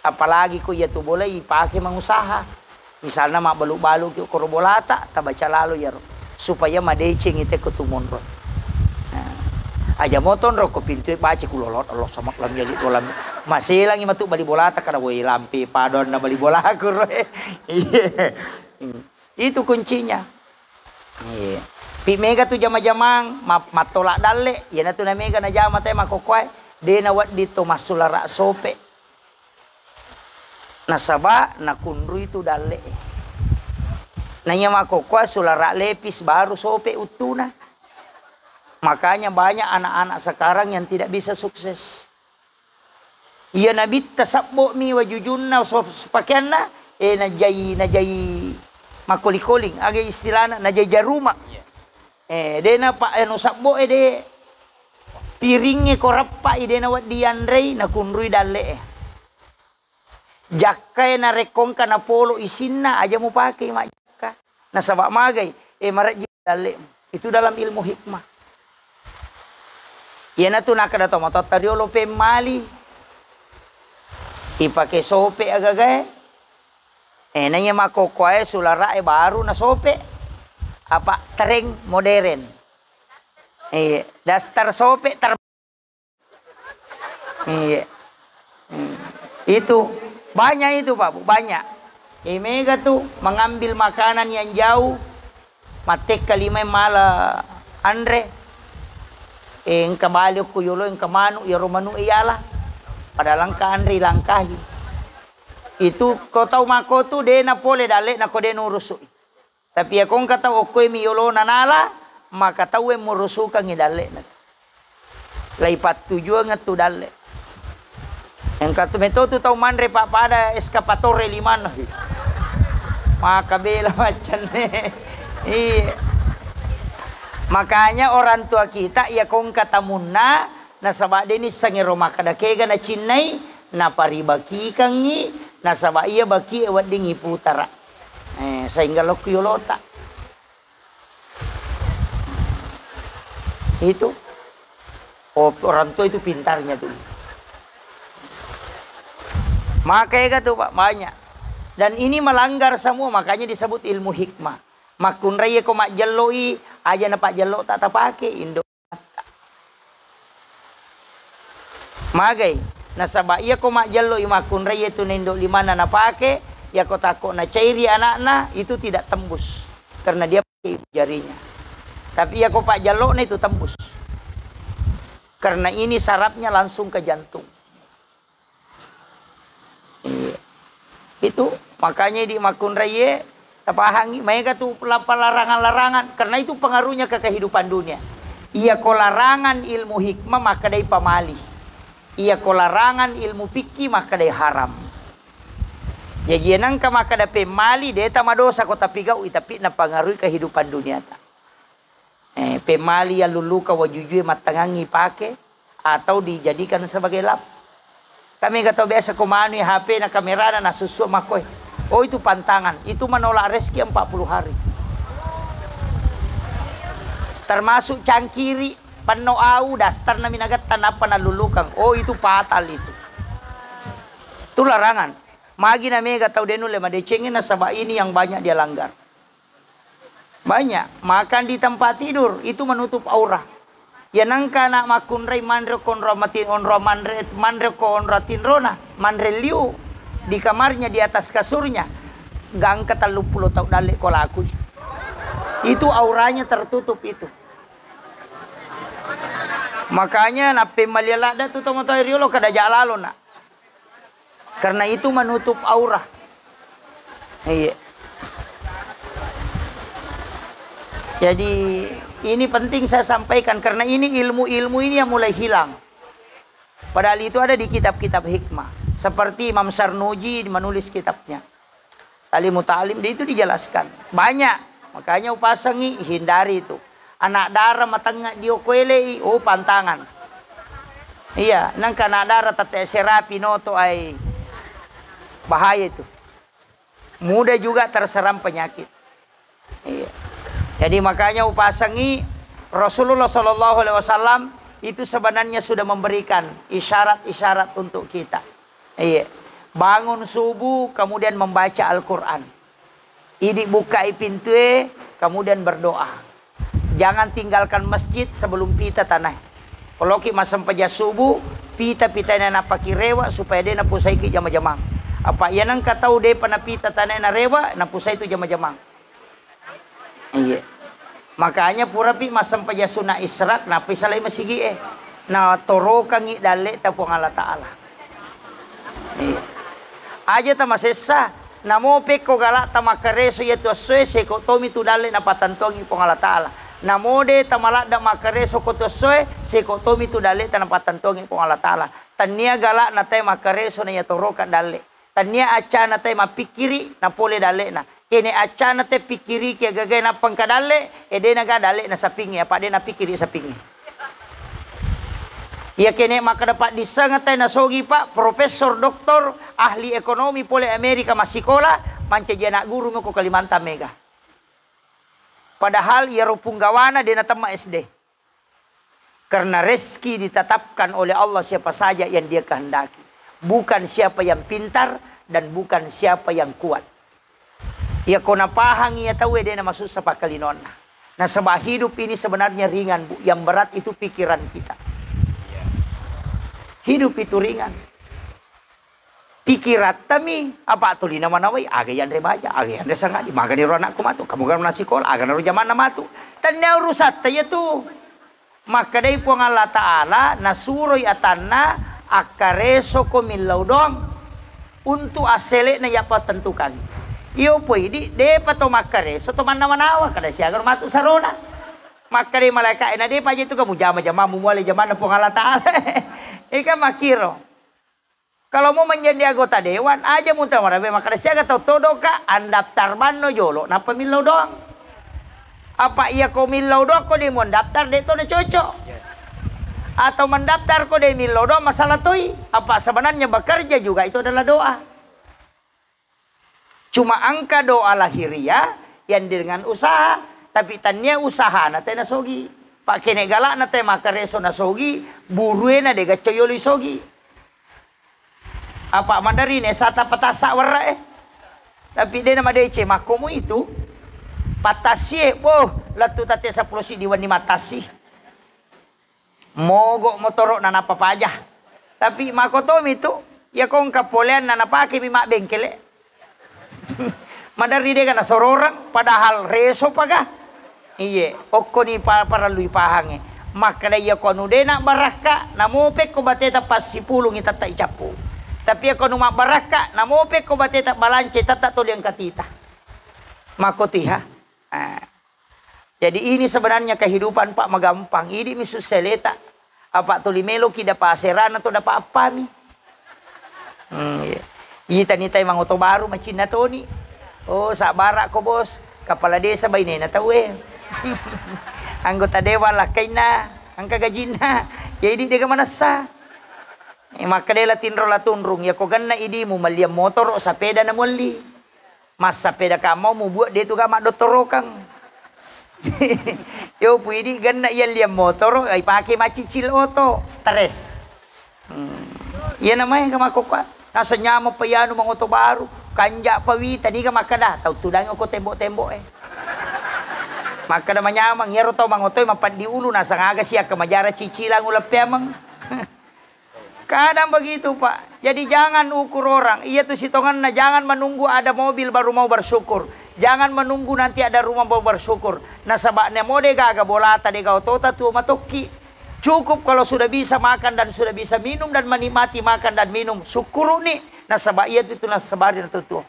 Apalagi ku ya tu boleh ipake mengusaha. Misalnya mak balu-balu ki korbolata tabaca lalu ya supaya madeceng ite kutumunro. Aja moton ro ko pintu baca kulolot Allah sama lam jadi kolam. Masih lagi matu bali bolata kada woi lampi padon na bali bola aku. Itu kuncinya. Pi mega tu jama-jamang matolak dalle ya na tu na mega na jama te makokwai de na wat dito masulara sope nasaba na kunru itu dalle nanya makokwai sulara lepis baru sope utuna. Makanya banyak anak-anak sekarang yang tidak bisa sukses. Iya nabi tasabbu mi wajujunna pakaianna najai makuli-kuling agak istilahnya najai jaruma. Dena pak anu sabbo de piringnya korapa dena wat diandrei na kunrui dalle. Jakka na rekong kana polo isinna aja mau pakai mak jakka. Na sabak magai marak dalle. Itu dalam ilmu hikmah. Ya na tu nakada to motot tariolo pe mali. Ipake sope agagae. Nanya makokoe sulara baru na sope. Apa tereng modern. Dasar sope itu banyak itu Pak Bu, banyak. Mega tuh mengambil makanan yang jauh. Matek kalimai mala Andre. Kembali ku yolo kemanu ya romanu iyalah. Padahal langkah Andre langkahi. Itu kau tahu mako tu de na pole dale na ko de nurusui. Tapi ya kong kata okoi mi yolo nanala maka tahu murusukan ngidale na. Laipat tujuan ngatu dale. Yang kata meto tu tahu manre pak pada eskapatore limana. Maka bela macam ni. Makanya orang tua kita ya kong kata munna na sabak deni sangero makada kega na cinnai na paribaki kangi na sabak iya baki ewat dingi putara. Sehingga lo kuyolota. Itu orang tua itu pintarnya tuh. Makanya tuh Pak banyak. Dan ini melanggar semua, makanya disebut ilmu hikmah. Makun raya ko mak jaloi aja na pak jalo tak tapake indo. Magay nasaba iya ko mak jaloi makun raya tu nendo lima na napake ya ko takut na cairi anak-anak itu tidak tembus karena dia pakai jarinya. Tapi ya ko pak jalo na itu tembus. Karena ini sarafnya langsung ke jantung. Itu makanya di makun raya tapahangi mereka tuh larangan-larangan karena itu pengaruhnya ke kehidupan dunia. Ia ko larangan ilmu hikmah maka dia pamali. Ia ko larangan ilmu fikih maka dia haram. Ya jenang ka maka dia pemali dia tama dosa ko tapi gau tapi na pengaruhi kehidupan dunia ta. Pemali yang luluka wajujui matangangi pake atau dijadikan sebagai lap. Kami kata biasa komani HP na kamera na susu makoy. Oh itu pantangan, itu menolak rezeki 40 hari. Termasuk cangkiri, panoau, dastar na minagat tanapa na lulukang. Oh itu fatal itu. Itu larangan. Magi na mega tau denu lema decengin na sabah ini yang banyak dia langgar. Banyak. Makan di tempat tidur, itu menutup aura. Ya nangka nak makun rei mandre konro matin onro mandre ko onro tinrona mandre liu. Di kamarnya di atas kasurnya gang ke 30 tahun dalik kolaku itu auranya tertutup itu. Makanya nape malialada tu tomo riolo kada jalalo nak karena itu menutup aura. Iya. Jadi ini penting saya sampaikan karena ini ilmu-ilmu ini yang mulai hilang. Padahal itu ada di kitab-kitab hikmah. Seperti Imam Sarnuji menulis kitabnya Talimu Ta'lim, itu dijelaskan banyak. Makanya upasangi hindari itu anak darah matangnya diokuelei, oh pantangan. Iya, nang anak darah tete serapi noto ai bahaya itu. Mudah juga terserang penyakit. Iya. Jadi makanya upasangi Rasulullah SAW itu sebenarnya sudah memberikan isyarat-isyarat untuk kita. Iya. Bangun subuh kemudian membaca Al-Quran. Ini bukai pintu kemudian berdoa. Jangan tinggalkan masjid sebelum pita tanah. Kalau kita masam paja subuh, pita-pita na napakirewa supaya dia napusai ki jama-jamang. Apa ya nang katau dia panapita tanah na rewa napusai itu jama-jamang. Iya. Makanya pura pi masam paja sunah israk napisalay masigi na torokan ngi dale tapong Allah Ta'ala. Iya. Aja ta masesa namo pe ko gala ta makareso ya to se ko tomi tu dale na patantongi pong Allah Ta'ala. Namo de ta malada makareso ko to se ko tomi tu dale ta na patantongi pong Allah Ta'ala. Tania gala na tay makareso na ya toroka dale. Tania aca na tay mapikiri na pole dale na. Kene aca na tay pikiri ke gagay na pangkadale ede na ga dale na sapingi apa de na pikiri sapingi. Ya kene maka dapat disangatay na sogi pak profesor doktor ahli ekonomi pole Amerika masikola manca jana guru ko Kalimantan mega. Padahal ia rupunggawana dia natama SD. Karena rezeki ditetapkan oleh Allah siapa saja yang dia kehendaki. Bukan siapa yang pintar dan bukan siapa yang kuat. Ya kona pahang ia tahu dia masuk sepak kalinona. Nah sebab hidup ini sebenarnya ringan bu. Yang berat itu pikiran kita. Hidup itu ringan. Pikirat kami apa tuli nama nawai agayan rebaja agayan resangadi magani ronak kumatu kamu kan nasi kol agan ro zaman namatu tanya urusat taya tu maka dai puang Allah Ta'ala nasuroi atanna akareso ko milaudong untuk asele na yapa tentukan iyo poi di de pato makareso to manawanawa kada siya agar matu sarona maka dai malaikat na de paje tu kamu jama-jama mumule zaman na puang Allah Ta'ala. Ika makiro. Kalau mau menjadi anggota dewan aja muntah marabe maka siaga tau todo ka andaptar mano yolo na pemilau doang. Apa iya ko milau doang ko di mau daftar de to na cocok. Atau mendaftar ko de milau doang masalah toi. Apa sebenarnya bekerja juga itu adalah doa. Cuma angka doa lahiriah yang dengan usaha tapi tanya usaha na teh nasogi. Pak kene galak na teh maka reso nasogi buruena de gacoyoli sogi. Apa Mandarin sata patasa warra Tapi dia nama DC makomu itu patasi latu tate 10 si diwan ni matasi. Mogok motorok na napapajah. Tapi makotom itu ya kong kapolean na napake mi mak bengkele. Madari dia kana sororang padahal reso paga. Iye, okko ni para lui pahange. Maka ya kono de nak baraka namopek ko bateta pas 10 ngita ta icapu. Tapi ako numa baraka namopek ko bateta balance tata tuliang katita. Makotiha. Jadi ini sebenarnya kehidupan Pak magampang. Ini misus seleta. Apa tulimelo kida paseran atau dapat apa mi? Ita nitay mang oto baru macin na to ni. Oh, sa bara ko bos. Kapala desa bay na tahu Anggota dewan lakay na. Ang kagajin na. Ya hindi dia manasa. Maka dela tinro latunrung. Ya ko ganna idi mo maliam motor o sa peda na muli. Mas sa peda ka mo buat dito ka madotoro kang. Yo pwede ganna yan liam motor ay pakai macicil auto. Stress. Yan naman yung kamakukuha. Nasa nyamo pa yan mga oto baru. Kanja pawi, tadi ka makada. Tau tudang ko tembo-tembo Makada manyamang. Yaro tau mga otoy, mapandi ulo. Nasa ngaga siya kamajara cicilang ulap piyamang. Kadang begitu Pak. Jadi jangan ukur orang. Iya tuh sitongan na jangan menunggu ada mobil baru mau bersyukur. Jangan menunggu nanti ada rumah baru bersyukur. Nah sabaknya mau dega bolata dega otota tuh matoki. Cukup kalau sudah bisa makan dan sudah bisa minum dan menikmati makan dan minum. Syukuru nih. Nah sabak iya itu nah sabarin tuh.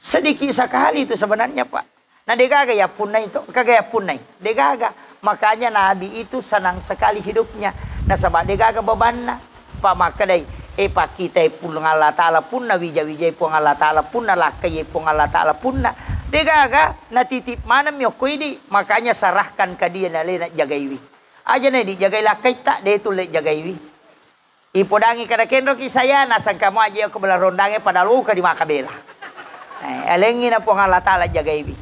Sedikit sekali itu sebenarnya Pak. Nah degaga ya punai itu. Kagaya punai. Degaga. Makanya Nabi itu senang sekali hidupnya. Nah sabak degaga bebanna. Pak makadai. Pak kita pun Allah Ta'ala pun na wija-wija pun Allah Ta'ala pun na lakai pun Allah Ta'ala pun na. Degaga na titip mana miyoko ini. Makanya sarahkan ke dia na lena jagaiwi. Aja na di jagai lakai tak dia tu le jagaiwi. Ipodangi kada kendro kisaya nasang kamu aja aku bela rondange pada luka di makabela. Alengi na pun Allah Ta'ala jagaiwi.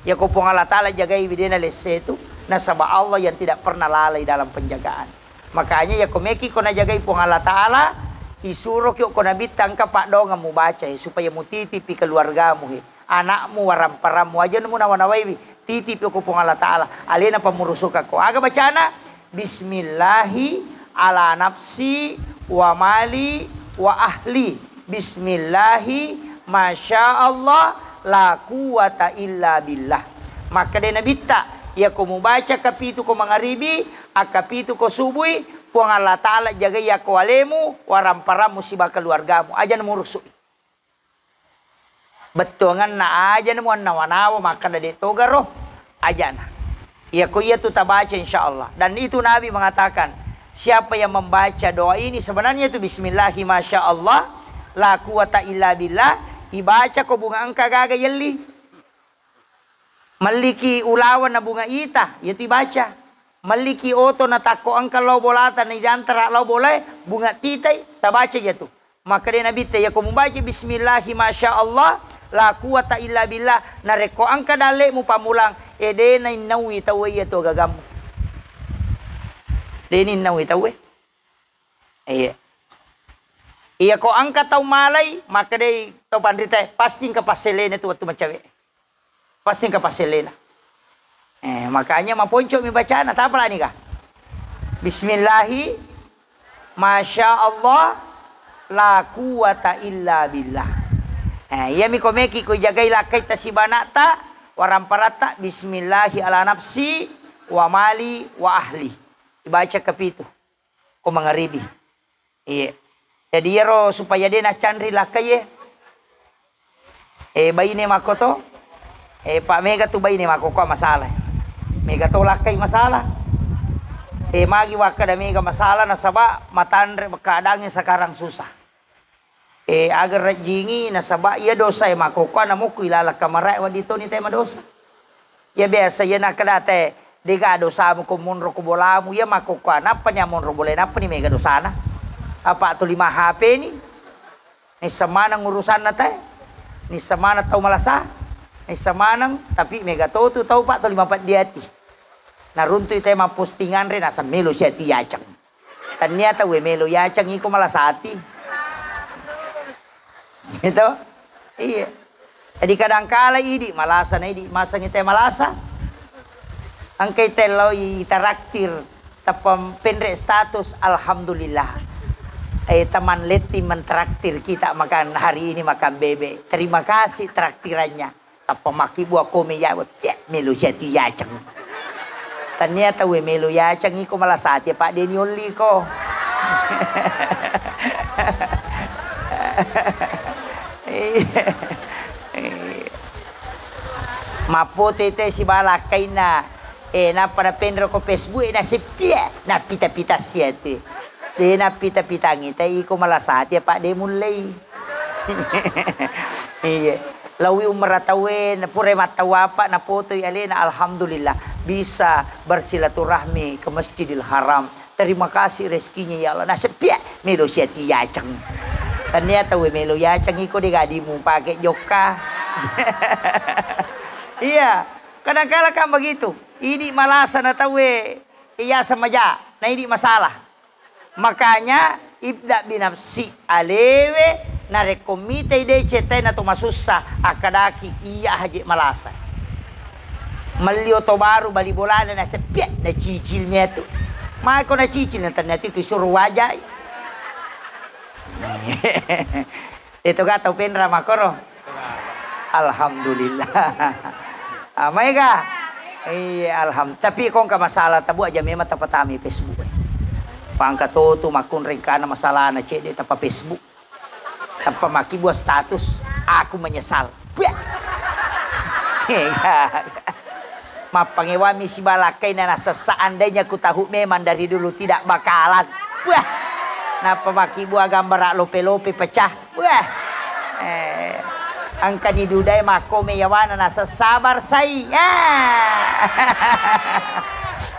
Ya ko pun Allah Ta'ala jagaiwi dia na lese itu. Nasaba Allah yang tidak pernah lalai dalam penjagaan. Makanya ya komeki ko na jagai pun Allah Ta'ala. Isuruh kyo ko nabitang ka pak dong mu baca supaya mu titipi keluargamu anakmu waramparamu aja nemu nawanawai titip ko pun Allah Ta'ala alena pamurusuka ko aga bacana bismillahi ala nafsi wa mali wa ahli bismillahi masya Allah la quwata illa billah maka de nabita ya ko mu baca kapitu ko mangaribi akapitu ko subuhi Puang Allah Ta'ala jaga ya kualemu waramparamu musibah keluargamu aja nemu rusuk betongan na aja nemu nawa-nawa maka dari togaroh aja na ya ku iya tu tabaca insyaallah dan itu Nabi mengatakan siapa yang membaca doa ini sebenarnya itu bismillahi masya Allah la quwata illa billah ibaca ko bunga angka gaga yelli maliki ulawan na bunga ita yati baca Maliki oto na tako ang kalaubolata na idantara lau boleh bunga titai tabaca jatuh. Maka dia Nabi ya ko membaca bismillahi masya Allah la quwata illa billah na reko angka dale mu pamulang de na inawi tawe yato gagamu. De ni inawi tawe. Iya ko angka tau malay maka de tau pandrita pasti ka paselena tu waktu macawe. Pasti ka paselena. Makanya maponco mi bacaan apa lah nih kah? Bismillahi masya Allah la quwata illa billah. Iya mi komeki ko jagai lakai tasibanata waramparata bismillahi ala nafsi wa mali wa ahli. Dibaca kapitu ko mangaribi. Iya. Jadi yero supaya dia na chandri lakai bayi ne makoto. Pak Mega tu bayi ne makoko masalah. Mega tolak kay masalah. Magi waka da mega masalah na saba matandre keadaannya sekarang susah. Agar rajingi na saba iya dosa makokwa na mo kuilala kamara wa dito ni tema dosa. Ya biasa ya nakadate dega dosa mo kumunro ko bola mo ya makokwa na pa niya monro boleh na pa ni mega dosa na. Apa to 5 HP ni? Ni samanang urusan na tay. Ni samana tau malasa. Ni samanang tapi mega to tu tau pa to 54 diati. Narunto ito yung mga postingan rin, nasa melo siya tiyachang. Ternyata we melo yacang iko malasati. Gitu. Iya. Jadi kadangkala idi malasa na idi masang ite malasa. Ang kay telo itaraktir tapam penre status alhamdulillah. Teman leti mentraktir kita makan hari ini makan bebek. Terima kasih traktirannya. Tapam maki buah kome ya melo jati yacang. Ternyata we melo yacang iko malasati Pak Deni Oli ko. Maputo ito si balakay na na panapendro ko Facebook na si Pia na pita-pita siya ito. Na pita-pita ngita iko malasati Pak Deni mulay. Lawi umaratawin, pure matawa pa na putoy alina, alhamdulillah bisa bersilaturahmi ke Masjidil Haram. Terima kasih rezekinya ya Allah. Nasepya melo siya tiyacang. Ternyata we melo yacang iko di gadi mo pakai joka. Iya, kadang-kala kan begitu. Ini malasa na tawe iya sama ja, na ini masalah. Makanya ibda binafsi alewe na rekomite ide cete na tumasusa akadaki iya haji malasa. Malio to baru bali bolana na sepia na cicil niya to. May ko na cicil na ternyata ko suruh wajah. Ito gataw penra makoro. Alhamdulillah. Amay ka. Alhamdulillah. Tapi kung ka masalah tabu aja memang tapatami Facebook. Pangkatoto makun rin ka na masalah na cede tapa Facebook. Tanpa maki buat status, aku menyesal. Mapangewami si balakay na nasa seandainya ku tahu memang dari dulu tidak bakalan. Wah, napa maki buat gambar lope-lope pecah. Wah, angka ni dudai mako meyawana nasa sabar saya.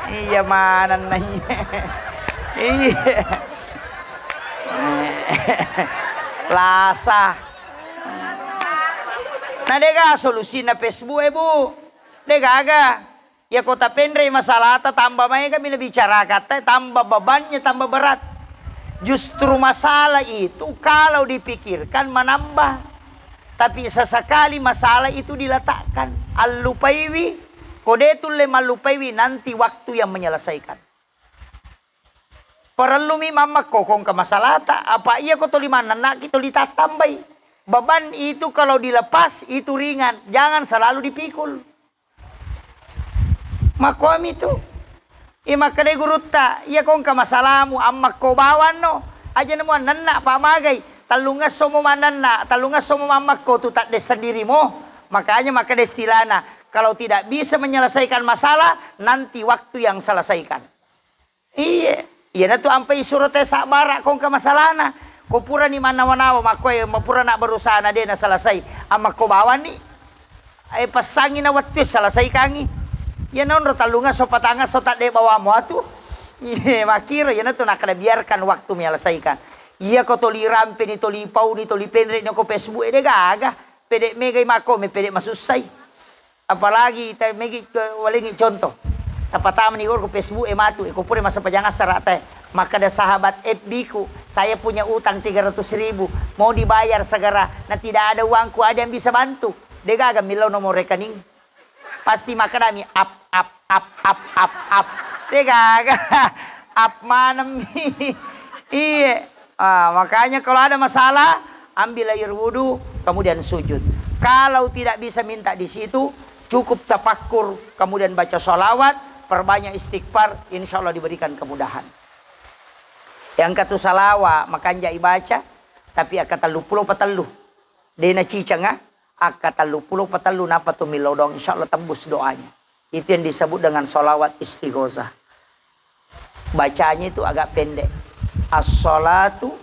Iya mana nanya. Iya. Lasa. Nah dega solusi na Facebook bu. Dega aga. Ya kota pendre masalah tambah mai kami bicara kata tambah bebannya tambah berat. Justru masalah itu kalau dipikirkan menambah. Tapi sesekali masalah itu diletakkan. Al-lupaiwi kodetul le malupaiwi nanti waktu yang menyelesaikan. Perlu mi mama kokong ke masalah tak apa iya kau tuli mana nak kita tambah beban itu kalau dilepas itu ringan jangan selalu dipikul makom itu maka de guru tak iya kong ke masalahmu amma kau bawan no aja nemu nenak pak magai talungas somo manana talungas somo mama kau tu tak des sendirimu makanya maka destilana kalau tidak bisa menyelesaikan masalah nanti waktu yang selesaikan iya. Iya na tu ampai surat sabara kong ka masalana. Ko pura ni manawa-nawa makoy mapura na berusaha na din na selesai. Ama ko bawan ni ay pasangin na watis selesai kangi. Yan non ro talunga so patanga so tak de bawa mo atu. Iya makiro yan na tu nakada biarkan waktu menyelesaikan. Iya ko toli rampe ni toli pau ni toli penre ni ko Facebook de gaga. Pede megay mako me pede masusay. Apalagi tay megi walingi contoh. Tapatama ni ko Facebook matu ko pure masa pajangan sarate maka ada sahabat FB ku saya punya utang 300.000 mau dibayar segera nah tidak ada uangku ada yang bisa bantu dega agak milau nomor rekening pasti maka kami up dega agak up mana iya makanya kalau ada masalah ambil air wudu kemudian sujud kalau tidak bisa minta di situ cukup tafakur kemudian baca sholawat perbanyak istighfar, insya Allah diberikan kemudahan. Yang kata salawa, makan jai baca, tapi akata lupulo patalu. Dena cicanga, akata lupulo patalu napa tu milodong, insya Allah tembus doanya. Itu yang disebut dengan solawat istighosah. Bacanya itu agak pendek. As-salatu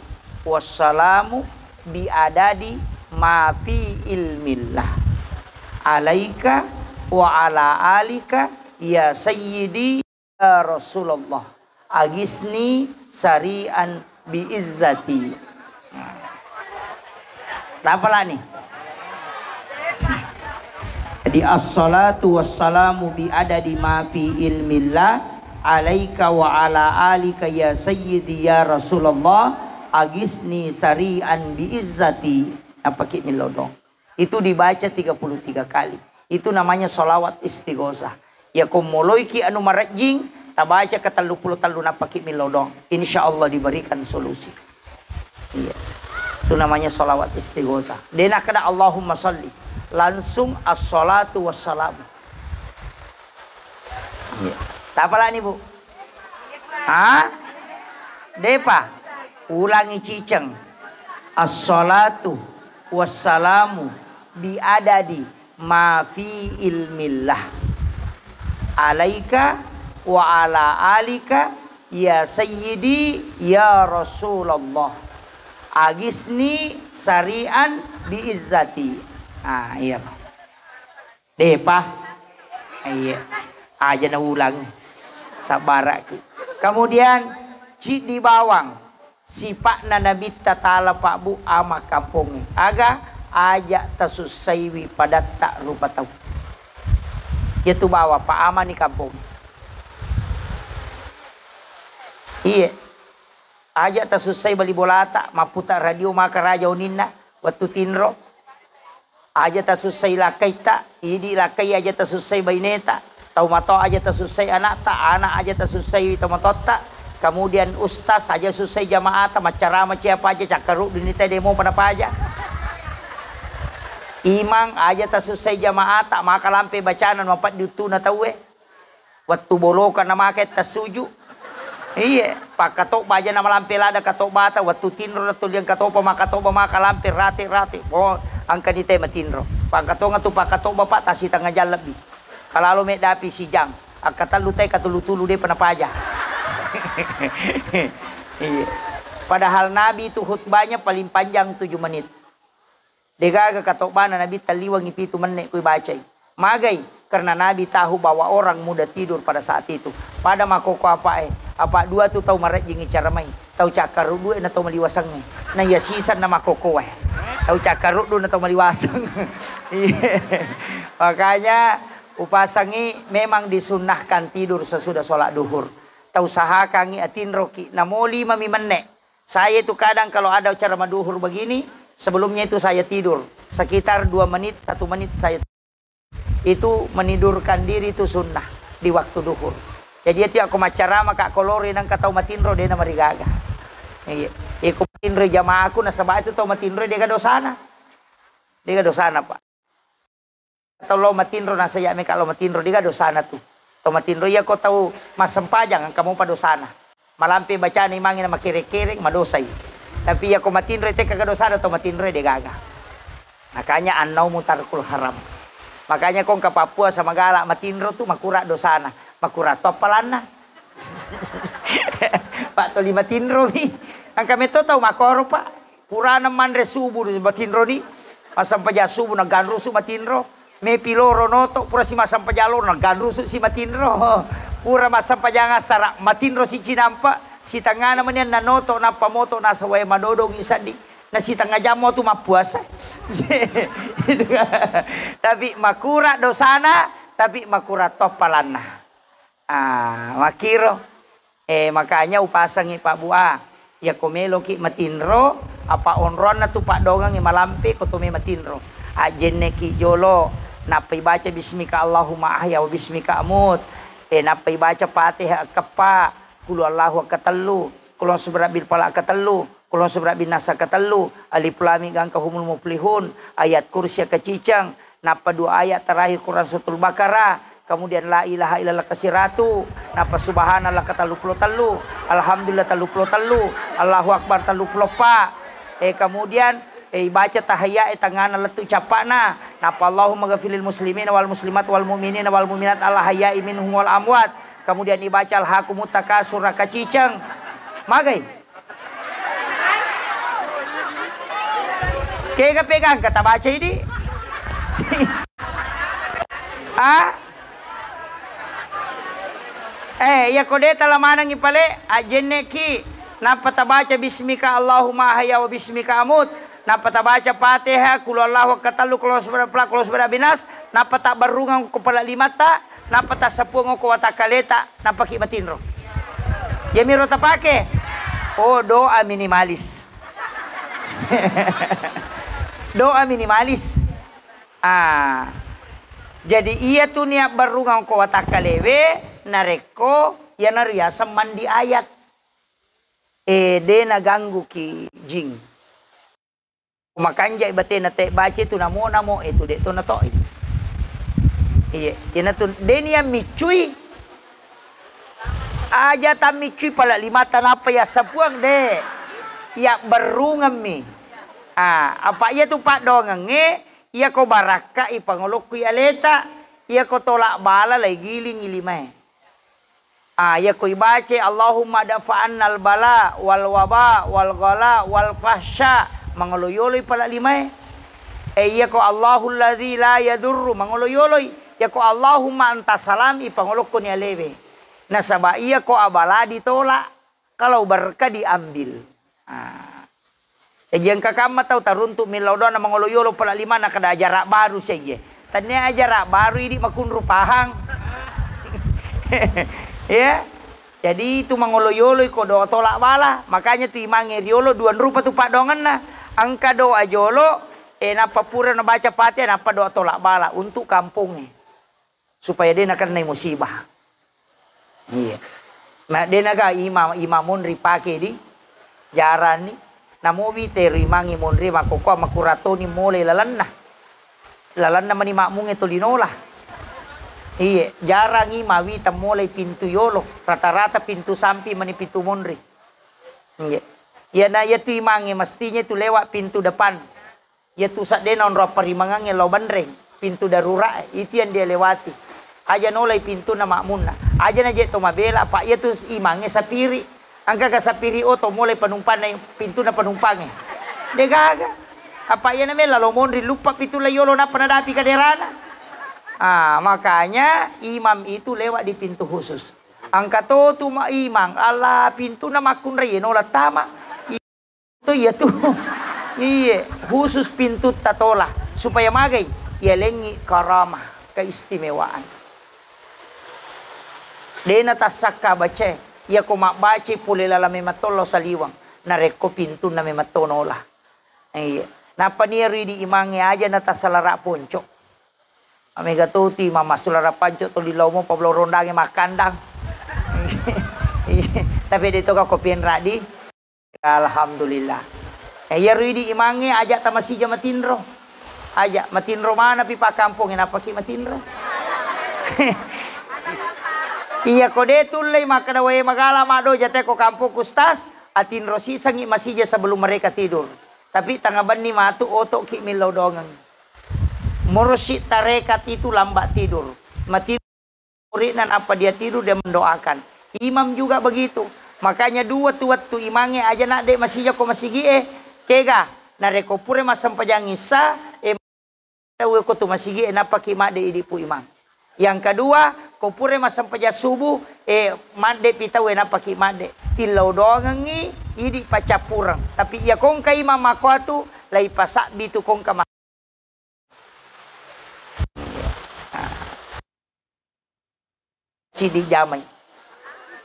wassalamu biadadi ma fi ilmillah. Alaika wa ala alika ya sayyidi ya Rasulullah agisni sari'an biizzati. Apa lah nih? Jadi as-salatu wassalamu bi adadi ma fi ilmillah alaika wa ala alika ya sayyidi ya Rasulullah agisni sari'an biizzati napaki milodong. Itu dibaca 33 kali. Itu namanya solawat istighosah. Ya kumuluy ki anu marajing tabaca ke 33 napaki milodong. Insyaallah diberikan solusi. Iya. Itu namanya solawat istighosah. Dena kada Allahumma sholli langsung as-salatu wassalamu. Iya. Tak apalah nih Bu? Hah? Depa ulangi ciceng. As-salatu wassalamu biadadi ma fi ilmillah alaika wa ala alika ya sayyidi ya Rasulullah agisni sari'an biizzati. Ah iya. Depa. Iya. Aja na ulang. Sabara. Kemudian cik di bawang sipak na nabita tala Pak Bu ama kampung aga aja tasusaiwi pada tak rupa tahu. Itu bawa Pak ama ni kampung. Iya. Aja tasusai bali bolata maputa radio maka raja uninna waktu tinro. Aja tasusai lakai tak idi lakai aja tasusai baineta. Tau mato aja tasusai anak tak anak aja tasusai tomatota. Kemudian ustaz aja susai jamaah tak macarama siapa aja cakaru dinita demo pada aja. Imang aja tasusai jamaah tak maka lampe bacanan mapat diutuna tahu waktu bolokan nama maket tasuju. Iya, pak katok baja nama lampe lada katok bata waktu tinro ratul yang katok maka lampe rate. Oh, angka ni tema tinro. Pak katok ngatu pak katok bapak tasi tengah jalan lebih. Kalau mek dapi si jang, akatan lutai katulu-tulu dia pernah paja. Iya. Padahal Nabi itu khutbahnya paling panjang 7 menit. Degaga katok bana Nabi taliwang ipitu menit kui bacai. Magai karena Nabi tahu bahwa orang mudah tidur pada saat itu. Pada makoko apa dua tu tahu maret jingi cara main. Tahu cakaru dua na tahu maliwasang ni. Na ya sisan na makoko Tahu cakaru dua na tahu maliwasang. Makanya upasangi memang disunnahkan tidur sesudah sholat duhur. Tahu sahakangi atin roki namoli mami mennek. Saya itu kadang kalau ada acara maduhur begini, sebelumnya itu saya tidur sekitar 2 menit, 1 menit saya itu menidurkan diri itu sunnah di waktu duhur. Jadi itu aku macara maka kolori nang katau matinro dia na marigaga. Iya, aku matinro jamaah aku nasabah itu tau matinro dia gadosana. Dia gadosana Pak. Atau lo matinro nasa ya me kalau matinro dia gadosana tuh. Tau matinro ya kau tahu mas sempajang ang kamu padosana. Malampi baca ni mangin na makirek-kirek madosay. Tapi ya ko matinro ite kagadosana tau matinro dia gaga. Makanya anau mutarkul haram. Makanya kong ke Papua sama galak matinro tuh makura dosana. Makura topalan na. Pak to 5 tinro ni. Ang kami to tahu makoro Pak. Purana mandre subuh di matinro ni. Masam paja subuh na ganrusu matinro. Me piloro noto pura si masam pajalor na ganrusu si matinro. Pura masam paja ngasara matinro si cinampa. Si tanga naman yan na noto na pamoto na sa way madodong isa di. Na si tanga jamo tu mapuasa. Tapi makura dosana, tapi makura topalan na. Makiro. Makanya upasangi Pak Bua. Ya komelo ki matinro, apa onron na tu Pak Dogang yang malampi ko tumi matinro. Ajenne ki jolo, napay baca bismika Allahumma ahya wa bismika amut. Napay baca Fatihah kapa, kulu Allahu akatelu, kulon subra bil pala akatelu. Kulon subra bin nasa katelu, alif lam mim kahumul muflihun, ayat kursi kecicang, napa 2 ayat terakhir Quran Suratul Baqarah, kemudian la ilaha illallah kasiratu, napa subhanallah katalu, alhamdulillah talu, Allahu akbar talu pa. Kemudian baca tahiyya tangan letu capana, napa Allahumma ghafiril muslimin wal muslimat wal mu'minin wal mu'minat al ahya'i minhum wal amwat. Kemudian dibaca al-hakumut takasur kacicang. Magai kaya pegang kata baca ini. Ya kode talamanang ipale ajenne ki napata baca bismika Allahumma ahya wa bismika amut, napata baca Fatihah kul Allahu katalu kulos berapla kulos berabinas, napata barungang kepala 5 ta, Napa ta sapungo ko watakaleta napaki matinro. Ya miro tapake. Oh, doa minimalis. Doa minimalis. Jadi ia tuh niat barungang ko watakalewe nareko ya nariasa mandi ayat. De naganggu ki jing. Kumakanja ibate na te baca tu namo itu de to na to. Iya, ina tu denia micui. Aja ta micui pala limatan apa ya sapuang de. Ya berungam mi. Apa ia tu pak dongange, ia ko baraka ipangolok ku aleta, ia ko tolak bala lagi giling ilimai. Ya ko ibace Allahumma dafa'annal bala wal waba wal ghala wal fahsya mangoloyoloy pala limai. Iya ko Allahul ladzi la yadurru mangoloyoloy. Ya ko Allahumma anta salam ipangolok ko ni alebe. Nasaba iya ko abala ditolak kalau berkah diambil. Yang kakama tahu taruntuk milodona mangoloyolo pala lima nak ada jarak baru saja. Tanya jarak baru ini makun rupahang. Ya, jadi itu mangoloyolo iko doa tolak bala. Makanya tu imange riolo duan rupa tu pak dongan na. Angka doa jolo, napa pura na baca pati, napa doa tolak bala untuk kampungnya. Supaya dia nak kena musibah. Iya. Nah dia naga imamun ripake di jaran ni. Namo bite rimangi monri makoko makurato ni mole lalanna. Lalanna mani makmung itu linola. Iya, jarang imawi mulai pintu yolo, rata-rata pintu sampi mani pintu monri. Iya. Ya na ya tu imangi mestinya tu lewat pintu depan. Ya tu sak dena onro perimangannya lo bandreng, pintu darurat itu yang dia lewati. Aja nolai pintu na makmuna. Aja na jet to mabela pak ya tu imangi sapiri. Angka ka sapiri oto mulai penumpang na pintu na penumpangnya. Dia gaga. Apa ya na mela lo monri lupa pintu la yolo na panadapi kaderana. Makanya imam itu lewat di pintu khusus. Angka tu ma imam ala pintu na makun reye nola tama. Itu ya tuh. Iya, khusus pintu tatola supaya magai ya lengi karamah keistimewaan. Dena tasaka bace ya ko mabace pule lalame matolo saliwang nareko pintu na mematonola. Iya. Napa niya di imangi aja na tasalara ponco. Amega tuti mama sulara panco to lilaw mo pablo rondangi makandang. Tapi dito ka kopien radi. Alhamdulillah. Ya ridi imangi aja ta masija matinro. Aja matinro mana pipa kampung enapa ki matinro. Iya kode tulay makadaway magala mado jate ko kampung kustas atinro sisangi masija sebelum mereka tidur. Tapi tangaban ni matu oto ki milodongang. Mursyid tarekat itu lambat tidur. Mati muridan apa dia tidur dia mendoakan. Imam juga begitu. Makanya dua tu imange aja nak de masih jako masih gie kega nareko pure masam pajangisa tahu ko tu masih gie napa ki made idipu imam. Yang kedua ko pure masam paja subuh made pitawe napa ki made. Tilau dongangi idi pacapurang. Tapi ya kong ka imam ako tu lai pasak bitu kong ka cidi jamai.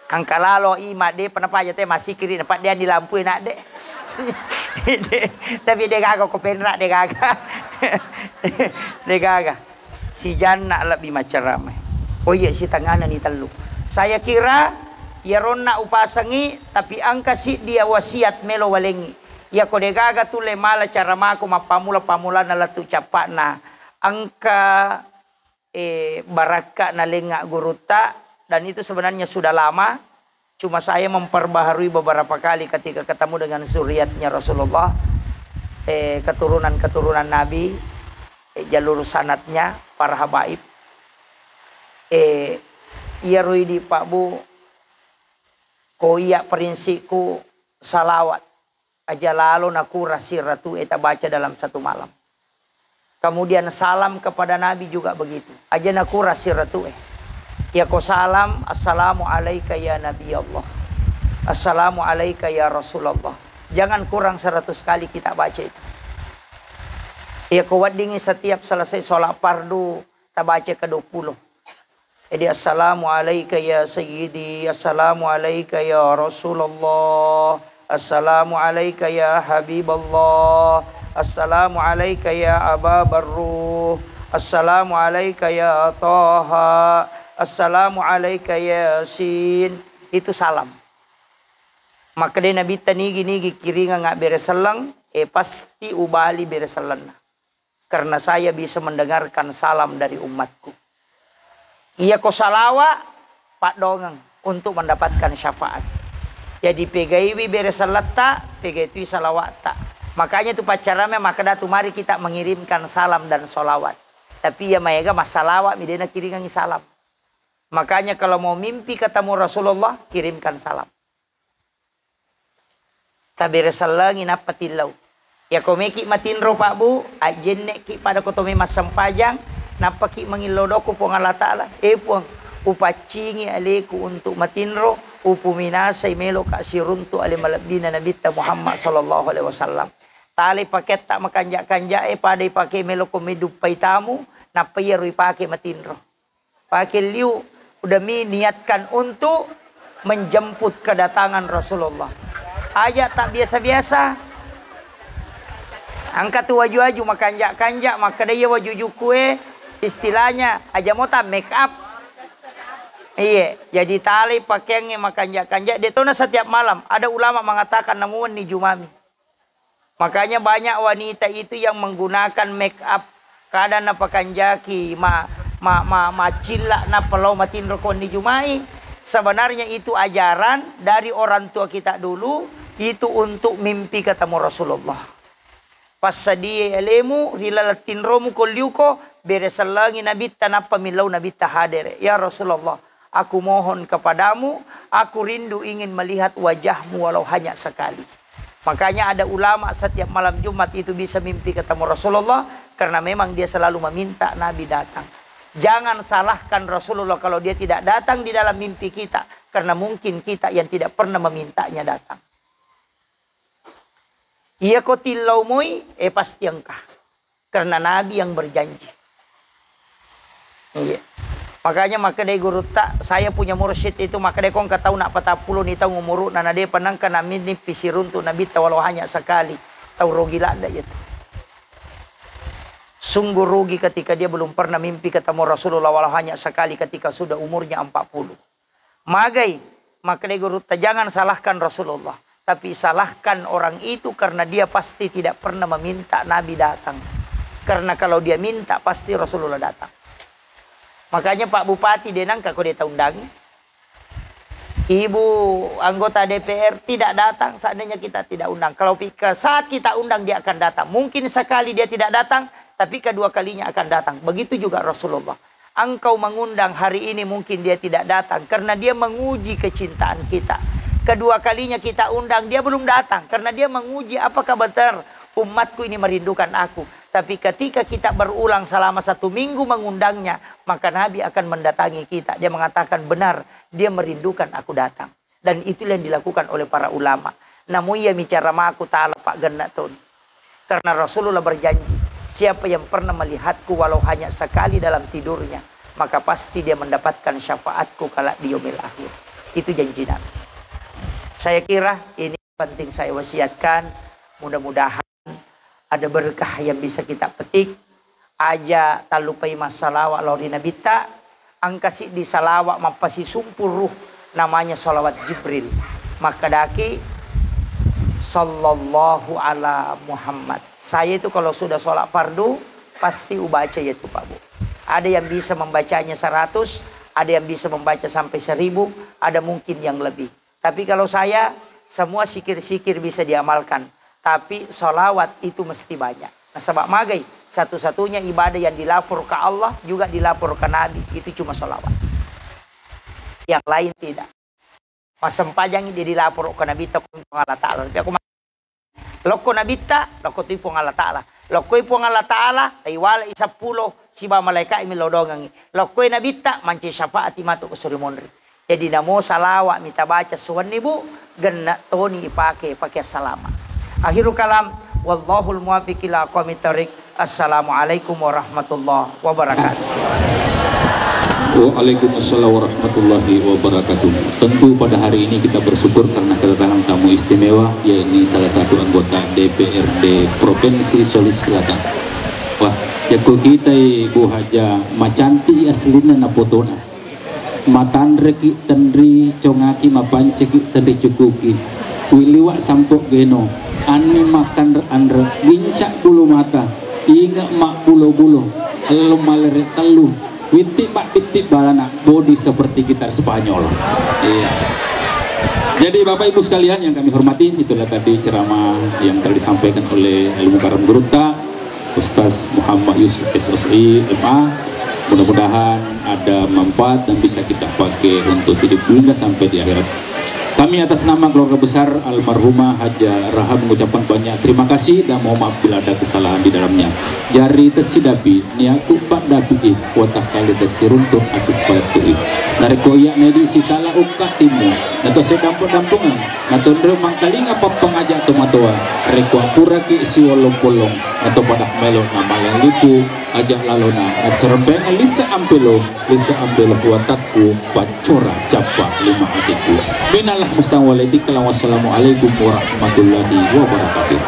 Angka lalo ima de panapa aja teh masih kiri dapat dia di lampu nak de. Tapi dia gagak ko penrak dia gagak. Dia gagak. Si Janna lebih macam ramai. Oh iya si tanganan ni telu. Saya kira ya ronna upasangi tapi angka si dia wasiat melo walengi. Ya ko dia gagak tu le mala cara mako mapamula na latu capak na angka baraka na lengak guruta. Dan itu sebenarnya sudah lama. Cuma saya memperbaharui beberapa kali ketika ketemu dengan zuriatnya Rasulullah. Keturunan-keturunan Nabi. Jalur sanatnya. Para habaib. Iya ruidi Pak Bu. Ko iya prinsipku salawat. Aja lalu naku rasiratu eta baca dalam satu malam. Kemudian salam kepada Nabi juga begitu. Aja naku rasiratu ya ko salam, assalamu alaika ya Nabi Allah. Assalamu alaika ya Rasulullah. Jangan kurang 100 kali kita baca itu. Ya ko wadingi setiap selesai sholat fardu, kita baca ke 20. Jadi assalamu alayka ya sayyidi, assalamu alayka ya Rasulullah, assalamu alayka ya Habiballah, assalamu alayka ya Aba Barruh, assalamu alayka ya Taha, assalamu alayka ya Yasin. Itu salam. Maka dia Nabi tanigi kiringa ngak bereselang, pasti ubali bereselan. Karena saya bisa mendengarkan salam dari umatku. Ia ko salawa pak dongang untuk mendapatkan syafaat. Jadi pegaiwi bereselat tak, pegaiwi salawat tak. Makanya itu pacarame maka datu mari kita mengirimkan salam dan solawat. Tapi ya mayaga mas salawat midena kiringangi salam. Makanya kalau mau mimpi ketemu Rasulullah kirimkan salam. Tabir salangin apa tilau. Ya komeki matinro pak bu. Ajenne ki pada kotome mas sempajang. Napa ki mengilodoku pong Allah Ta'ala. Puang upacingi aleku untuk matinro. Upuminasay melo ka siruntu ali malabdina nabita Muhammad sallallahu alaihi wasallam. Tali paket tak makanja-kanja pada pakai melo komedupay tamu. Napa iya rui pakai matinro. Pakai liu. Udah niatkan untuk menjemput kedatangan Rasulullah. Ayat tak biasa-biasa. Angkat tu waju-waju makanjak-kanjak. Maka dia waju kue. Istilahnya aja mau tak make up. Iya. Jadi tali pakaiannya makanjak-kanjak. Dia tahu setiap malam. Ada ulama mengatakan namun ni jumami. Makanya banyak wanita itu yang menggunakan make up. Kadang na pakanjaki. Macilak na pelau matin rokon ni jumai. Sebenarnya itu ajaran dari orang tua kita dulu. Itu untuk mimpi ketemu Rasulullah. Pas sadia elemu hilalatin romu koliuko beresalangi nabi tanapa milau nabi tahadere. Ya Rasulullah, aku mohon kepadamu, aku rindu ingin melihat wajahmu walau hanya sekali. Makanya ada ulama setiap malam Jumat itu bisa mimpi ketemu Rasulullah karena memang dia selalu meminta Nabi datang. Jangan salahkan Rasulullah kalau dia tidak datang di dalam mimpi kita karena mungkin kita yang tidak pernah memintanya datang. Ia kotilau moi, pasti engkah. Karena Nabi yang berjanji. Iya. Makanya maka dia guru tak, saya punya mursyid itu, maka dia kong katahu nak patapuluh ni tahu ngumuru, nana dia penangkan namin ni pisirun tu Nabi walau hanya sekali. Tahu rugi lada itu. Sungguh rugi ketika dia belum pernah mimpi ketemu Rasulullah walau hanya sekali ketika sudah umurnya 40. Magai, maka dia guru tak, jangan salahkan Rasulullah. Tapi salahkan orang itu karena dia pasti tidak pernah meminta Nabi datang. Karena kalau dia minta pasti Rasulullah datang. Makanya Pak Bupati denang kako dia undang. Ibu anggota DPR tidak datang seandainya kita tidak undang. Kalau saat kita undang dia akan datang. Mungkin sekali dia tidak datang tapi kedua kalinya akan datang. Begitu juga Rasulullah. Engkau mengundang hari ini mungkin dia tidak datang karena dia menguji kecintaan kita. Kedua kalinya kita undang, dia belum datang. Karena dia menguji apakah benar umatku ini merindukan aku. Tapi ketika kita berulang selama 1 minggu mengundangnya, maka Nabi akan mendatangi kita. Dia mengatakan benar, dia merindukan aku datang. Dan itulah yang dilakukan oleh para ulama. Namun ia bicara aku ta'ala Pak Genatun. Karena Rasulullah berjanji, siapa yang pernah melihatku walau hanya sekali dalam tidurnya, maka pasti dia mendapatkan syafaatku kala di yaumil akhir. Itu janji Nabi. Saya kira ini penting saya wasiatkan. Mudah-mudahan ada berkah yang bisa kita petik. Aja tak lupai masalawat lori nabita. Angkasi di salawat mapasi sumpuruh. Namanya salawat Jibril. Maka daki sallallahu ala Muhammad. Saya itu kalau sudah sholat fardu pasti ubaca yaitu Pak Bu. Ada yang bisa membacanya 100. Ada yang bisa membaca sampai 1000. Ada mungkin yang lebih. Tapi kalau saya, semua sikir-sikir bisa diamalkan. Tapi sholawat itu mesti banyak. Nah sebab magai, satu-satunya ibadah yang dilapor ke Allah, juga dilapor ke Nabi. Itu cuma sholawat. Yang lain tidak. Mas sempajang dia dilapor ke Nabi, takut Allah Ta'ala. Tapi aku loko Nabi tak, loko tu ipong Allah Ta'ala. Loko ipong Allah Ta'ala, taiwala isapulo, siba malaikat imilodongangi. Loko Nabi tak, manci syafaat imatu kusuri monri. Jadi namo salawat minta baca suwan ibu genna toni pakai salama. Akhirul kalam wallahul muwaffiq ila aqwamit thoriq. Assalamualaikum warahmatullahi wabarakatuh. Waalaikumsalam warahmatullahi wabarakatuh. Tentu pada hari ini kita bersyukur karena kedatangan tamu istimewa, yaitu salah satu anggota DPRD Provinsi Sulawesi Selatan. Wah, jago kita Ibu Haja macanti aslina na potona. Matandreki tendri congaki mapanceki tendri cukuki. Wiliwa sampok geno. Ani makan andre gincak bulu mata. Ingat mak bulu-bulu. Lalu malere telu. Witik mak pitik balana body seperti gitar Spanyol. Iya. Jadi Bapak Ibu sekalian yang kami hormati, itulah tadi ceramah yang telah disampaikan oleh Ilmu Karam Guruta Ustaz Muhammad Yusuf SSI MA. Mudah-mudahan ada manfaat dan bisa kita pakai untuk hidup dunia sampai di akhirat. Kami atas nama keluarga besar almarhumah Haja Rahab mengucapkan banyak terima kasih dan mohon maaf bila ada kesalahan di dalamnya. Jari tesidapi niaku pak dapi watak kali tesiruntuk aku patui. Narekoyak nedi si salah ukat timu. Nato sedampo-dampungan. Nato ndre mangkalinga papangajak tomatoa. Rekwa pura ki si wolong-polong. Nato padah melo nama lipu ajak lalona. Nat serempeng lisa ampelo watakku pacora capa lima hatiku. Minallah mustawalaikum. Wassalamualaikum warahmatullahi wabarakatuh.